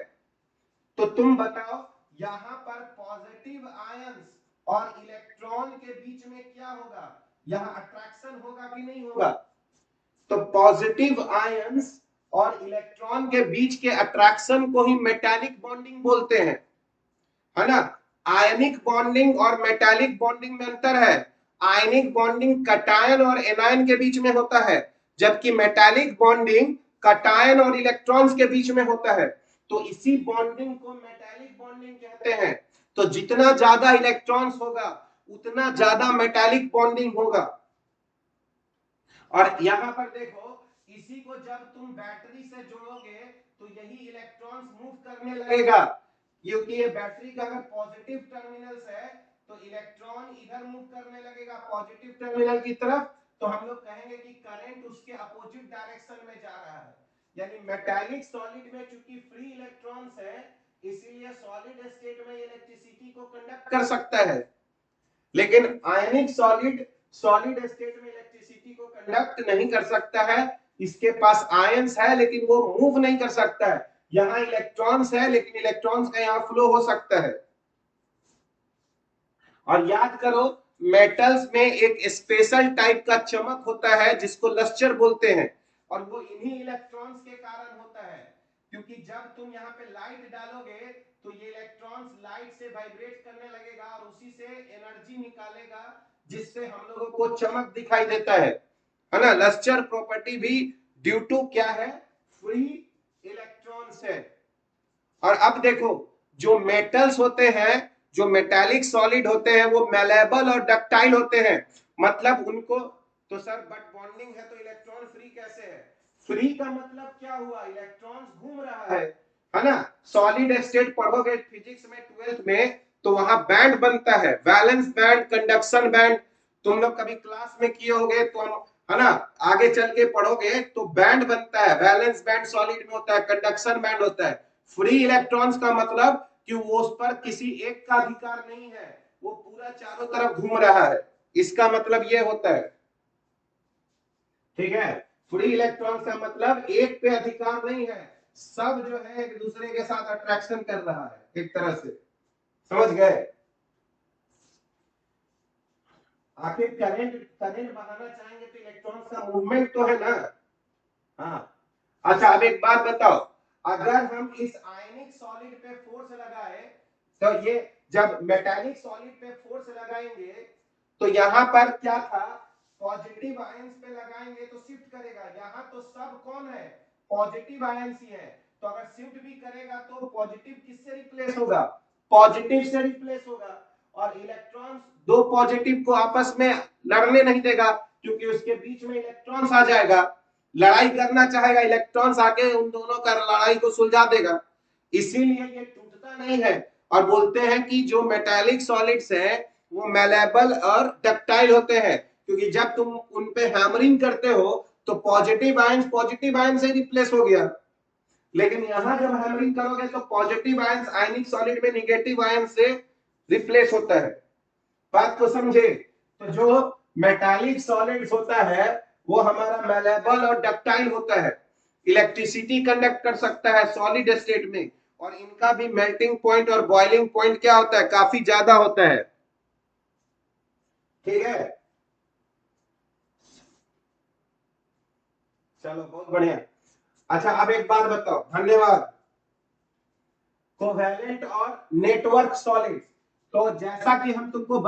तो तुम बताओ, यहां पर पॉजिटिव आयंस और इलेक्ट्रॉन के बीच में क्या होगा? यहां अट्रैक्शन होगा कि नहीं होगा? तो पॉजिटिव आयंस और इलेक्ट्रॉन के बीच के अट्रैक्शन को ही मेटालिक बॉन्डिंग बोलते हैं, है ना? आयनिक बॉन्डिंग और मेटालिक बॉन्डिंग में अंतर है। आयनिक बॉन्डिंग कटायन और एनायन के बीच में होता है, जबकि मेटालिक बॉन्डिंग कटायन और इलेक्ट्रॉन्स के बीच में होता है। तो इसी बॉन्डिंग को मेटालिक बॉन्डिंग कहते हैं। तो जितना ज्यादा इलेक्ट्रॉन्स होगा उतना ज्यादा मेटालिक बॉन्डिंग होगा। और यहां पर देखो, इसी को जब तुम बैटरी से जोड़ोगे तो यही इलेक्ट्रॉन्स मूव करने लगेगा, क्योंकि ये बैटरी का अगर पॉजिटिव टर्मिनल्स है तो इलेक्ट्रॉन इधर मूव करने लगेगा पॉजिटिव टर्मिनल की तरफ, तो हम लोग कहेंगे कि करंट उसके अपोजिट डायरेक्शन में जा रहा है। यानी मेटालिक सॉलिड में चूंकि फ्री इलेक्ट्रॉन्स है, इसीलिए सॉलिड स्टेट में इलेक्ट्रिसिटी को कंडक्ट कर सकता है, लेकिन आयनिक सॉलिड सॉलिड स्टेट में इलेक्ट्रिसिटी को कंडक्ट नहीं कर सकता है। इसके पास आयंस है लेकिन वो मूव नहीं कर सकता है। यहां इलेक्ट्रॉन्स है लेकिन इलेक्ट्रॉन्स का यहां फ्लो हो सकता है। और याद करो, मेटल्स में एक स्पेशल टाइप का चमक होता है जिसको लस्टर बोलते हैं, और वो इन्हीं इलेक्ट्रॉन्स के कारण होता है, क्योंकि जब तुम यहाँ पे लाइट डालोगे तो ये इलेक्ट्रॉन्स लाइट से वाइब्रेट करने लगेगा और उसी से एनर्जी निकालेगा, जिससे हम लोगों को चमक दिखाई देता है ना? लस्टर प्रॉपर्टी भी ड्यू टू क्या है? फ्री इलेक्ट्रॉन्स है। और अब देखो, जो मेटल्स होते हैं, जो मेटालिक सॉलिड होते हैं, वो मेलेबल और डक्टाइल होते हैं, मतलब उनको तो सर बट बॉन्डिंग है तो इलेक्ट्रॉन फ्री कैसे है? फ्री का मतलब क्या हुआ? इलेक्ट्रॉन्स घूम रहा है ना? सॉलिड स्टेट पढ़ोगे फिजिक्स में 12th में, तो वहां बैंड बनता है, वैलेंस बैंड, कंडक्शन बैंड, तुम लोग कभी क्लास में किए होगे तो है ना, आगे चल के पढ़ोगे तो बैंड बनता है, वैलेंस बैंड सॉलिड में होता है, कंडक्शन बैंड होता है। फ्री इलेक्ट्रॉन्स का मतलब कि वो उस पर किसी एक का अधिकार नहीं है, वो पूरा चारों तरफ घूम रहा है, इसका मतलब ये होता है। ठीक है, फ्री इलेक्ट्रॉन का मतलब एक पे अधिकार नहीं है, सब जो है एक दूसरे के साथ अट्रैक्शन कर रहा है एक तरह से, समझ गए। आखिर करंट करंट बहाना चाहेंगे तो इलेक्ट्रॉन्स का मूवमेंट तो है ना। हाँ, अच्छा अब एक बात बताओ, अगर हम इस आयनिक सॉलिड पे फोर्स लगाए, तो ये जब मेटालिक सॉलिड पे फोर्स लगाएंगे तो यहां पर क्या था, पॉजिटिव आयंस पे लगाएंगे तो शिफ्ट करेगा, यहां तो सब कौन है, पॉजिटिव आयंस ही है, तो अगर शिफ्ट भी करेगा तो पॉजिटिव किससे रिप्लेस होगा, पॉजिटिव से रिप्लेस होगा, और इलेक्ट्रॉन्स दो पॉजिटिव को आपस में लड़ने नहीं देगा, क्योंकि उसके बीच में इलेक्ट्रॉन्स आ जाएगा, लड़ाई करना चाहेगा, इलेक्ट्रॉन्स आके उन दोनों का लड़ाई को सुलझा देगा, इसीलिए ये टूटता नहीं है। और बोलते हैं कि जो मेटालिक सॉलिड्स हैं वो मेलेबल और डक्टाइल होते हैं, क्योंकि जब तुम उन पे हैमरिंग करते हो तो पॉजिटिव आयन से रिप्लेस हो गया, लेकिन यहां जब हैमरिंग करोगे तो पॉजिटिव आयन आयनिक सॉलिड में निगेटिव आयन से रिप्लेस होता है। बात को समझे, तो जो मेटालिक सॉलिड्स होता है वो हमारा मेलेबल और डक्टाइल होता है, इलेक्ट्रिसिटी कंडक्ट कर सकता है सॉलिड स्टेट में, और इनका भी मेल्टिंग पॉइंट और बॉइलिंग पॉइंट क्या होता है, काफी ज्यादा होता है। ठीक है, चलो बहुत बढ़िया। अच्छा अब एक बात बताओ, धन्यवाद। कोवेलेंट और नेटवर्क सॉलिड्स, तो जैसा कि हम तुमको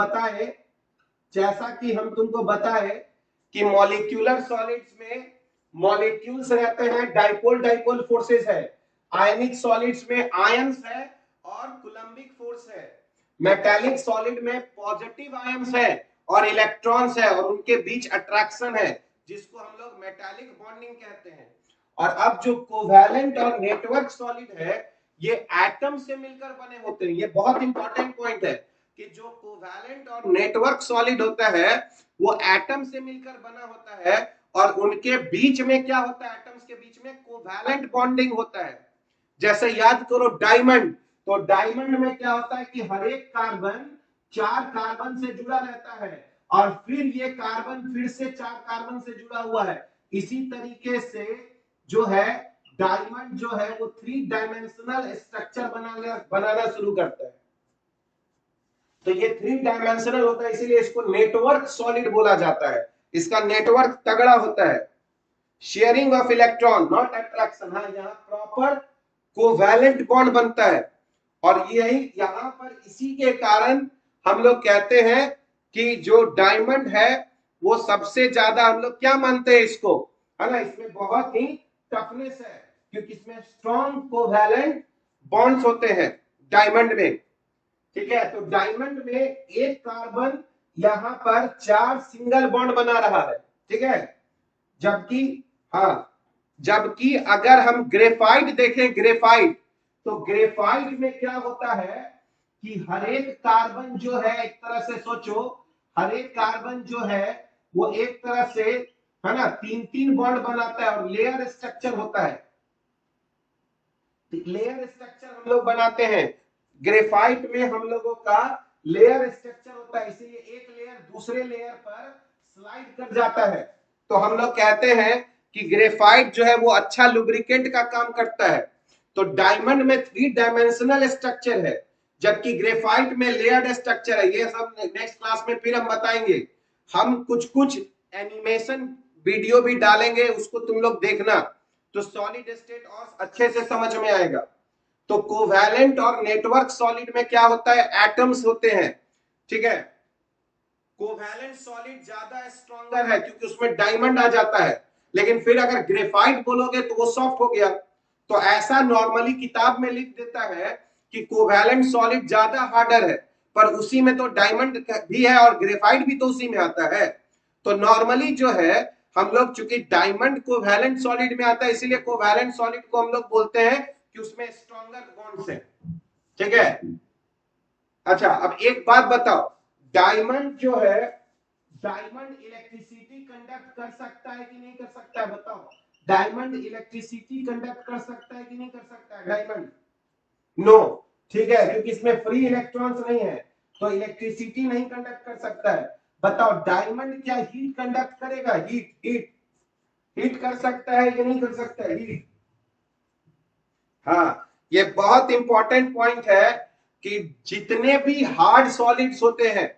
बताए कि मॉलिक्यूलर सॉलिड्स में मॉलिक्यूल्स रहते हैं, डाइपोल डाइपोल फोर्सेस है, आयनिक सॉलिड्स में आयंस है और कूलम्बिक फोर्स है, मेटालिक सॉलिड में पॉजिटिव आयंस है और इलेक्ट्रॉन्स है और उनके बीच अट्रैक्शन है, जिसको हम लोग मेटालिक बॉन्डिंग कहते हैं। और अब जो कोवैलेंट और नेटवर्क सॉलिड है ये एटम से मिलकर बने होते हैं, ये बहुत इंपॉर्टेंट पॉइंट है कि जो कोवैलेंट और नेटवर्क सॉलिड होता है वो एटम से मिलकर बना होता है, और उनके बीच में क्या होता है, एटम्स के बीच में कोवैलेंट बॉन्डिंग होता है। जैसे याद करो डायमंड, तो डायमंड में क्या होता है कि हर एक कार्बन चार कार्बन से जुड़ा रहता है, और फिर ये कार्बन फिर से चार कार्बन से जुड़ा हुआ है, इसी तरीके से जो है डायमंड जो है वो थ्री डायमेंशनल स्ट्रक्चर बनाना शुरू करता है, तो ये थ्री डायमेंशनल होता है, इसीलिए इसको नेटवर्क सॉलिड बोला जाता है, इसका नेटवर्क तगड़ा होता है। Sharing of electron not attraction, हाँ यहाँ प्रॉपर कोवैलेंट बॉन्ड बनता है, और यही यहाँ पर इसी के कारण हम लोग कहते हैं कि जो डायमंड है वो सबसे ज्यादा हम लोग क्या मानते हैं इसको, है ना, इसमें बहुत ही टफनेस है, क्योंकि इसमें स्ट्रॉन्ग कोवैलेंट बॉन्ड्स होते हैं डायमंड में। ठीक है, तो डायमंड में एक कार्बन यहां पर चार सिंगल बॉन्ड बना रहा है, ठीक है, जबकि हाँ, जबकि अगर हम ग्रेफाइट देखें, ग्रेफाइट, तो ग्रेफाइट में क्या होता है कि हर एक कार्बन जो है, एक तरह से सोचो, हर एक कार्बन जो है वो एक तरह से, है ना, तीन तीन बॉन्ड बनाता है और लेयर स्ट्रक्चर होता है, लेयर स्ट्रक्चर हम लोग बनाते हैं, ग्रेफाइट में हम लोगों का लेयर स्ट्रक्चर होता है, इसीलिए एक लेयर दूसरे लेयर पर स्लाइड कर जाता है, तो हम लोग कहते हैं कि ग्रेफाइट जो है वो अच्छा लुब्रिकेंट का काम करता है। तो डायमंड में थ्री डायमेंशनल स्ट्रक्चर है, जबकि ग्रेफाइट में लेयर्ड स्ट्रक्चर है, ये सब नेक्स्ट क्लास में फिर हम बताएंगे, हम कुछ कुछ एनिमेशन वीडियो भी डालेंगे, उसको तुम लोग देखना, तो सॉलिड स्टेट और अच्छे से समझ में आएगा। तो कोवैलेंट और नेटवर्क सॉलिड में क्या होता है, एटम्स होते हैं, ठीक है, कोवैलेंट सॉलिड ज्यादा स्ट्रॉन्गर है क्योंकि उसमें डायमंड आ जाता है, लेकिन फिर अगर ग्रेफाइट बोलोगे तो वो सॉफ्ट हो गया, तो ऐसा नॉर्मली किताब में लिख देता है कि कोवैलेंट सॉलिड ज्यादा हार्डर है, पर उसी में तो डायमंड भी है और ग्रेफाइट भी तो उसी में आता है, तो नॉर्मली जो है हम लोग, चूंकि डायमंड कोवैलेंट सॉलिड में आता है, इसीलिए कोवैलेंट सॉलिड को हम लोग बोलते हैं कि उसमें स्ट्रॉन्गर बॉन्ड्स है, ठीक है। अच्छा अब एक बात बताओ, डायमंड जो है, डायमंड इलेक्ट्रिसिटी कंडक्ट कर सकता है कि नहीं कर सकता है, बताओ, डायमंड इलेक्ट्रिसिटी कंडक्ट कर सकता है कि नहीं कर सकता है डायमंड, नो, ठीक है, क्योंकि इसमें फ्री इलेक्ट्रॉन्स नहीं है तो इलेक्ट्रिसिटी नहीं कंडक्ट कर सकता है। बताओ डायमंड क्या हीट कंडक्ट करेगा? हीट हीट हीट कर सकता है या नहीं कर सकता है? हीट। हाँ, ये बहुत इंपॉर्टेंट पॉइंट है कि जितने भी हार्ड सॉलिड्स होते हैं,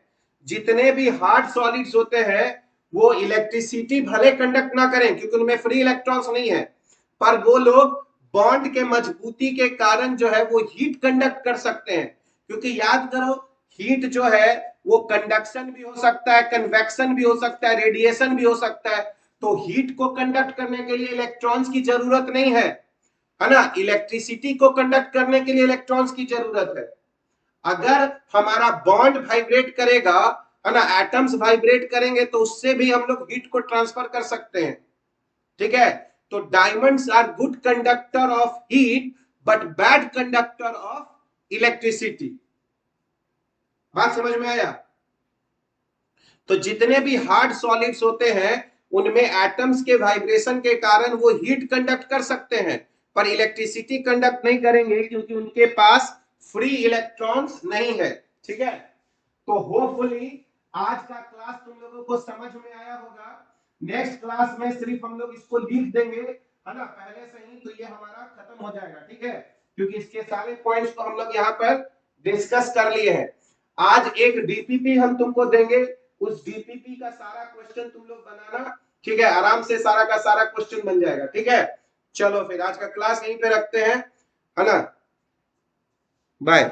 जितने भी हार्ड सॉलिड्स होते हैं, वो इलेक्ट्रिसिटी भले कंडक्ट ना करें क्योंकि उनमें फ्री इलेक्ट्रॉन्स नहीं है, पर वो लोग बॉन्ड के मजबूती के कारण जो है वो हीट कंडक्ट कर सकते हैं। क्योंकि याद करो, हीट जो है वो कंडक्शन भी हो सकता है, कन्वेक्शन भी हो सकता है, रेडिएशन भी हो सकता है। तो हीट को कंडक्ट करने के लिए इलेक्ट्रॉन्स की जरूरत नहीं है ना। इलेक्ट्रिसिटी को कंडक्ट करने के लिए इलेक्ट्रॉन्स की जरूरत है। अगर हमारा बॉन्ड वाइब्रेट करेगा, है ना, एटम्स वाइब्रेट करेंगे तो उससे भी हम लोग हीट को ट्रांसफर कर सकते हैं। ठीक है, तो diamonds are good conductor of heat but bad conductor of electricity. बात समझ में आया? तो जितने भी हार्ड सॉलिड्स होते हैं उनमें एटम्स के वाइब्रेशन के कारण वो हीट कंडक्ट कर सकते हैं, पर इलेक्ट्रिसिटी कंडक्ट नहीं करेंगे क्योंकि उनके पास फ्री इलेक्ट्रॉन्स नहीं है। ठीक है, तो होपफुली आज का क्लास तुम लोगों को समझ में आया होगा। नेक्स्ट क्लास में सिर्फ हम लोग इसको लिख देंगे, है ना, पहले से ही, तो ये हमारा खत्म हो जाएगा। ठीक है, क्योंकि इसके सारे पॉइंट्स को हम लोग यहाँ पर डिस्कस कर लिए हैं। आज एक डीपीपी हम तुमको देंगे, उस डीपीपी का सारा क्वेश्चन तुम लोग बनाना। ठीक है, आराम से सारा का सारा क्वेश्चन बन जाएगा। ठीक है, चलो फिर आज का क्लास यहीं पे रखते हैं, है ना। बाय।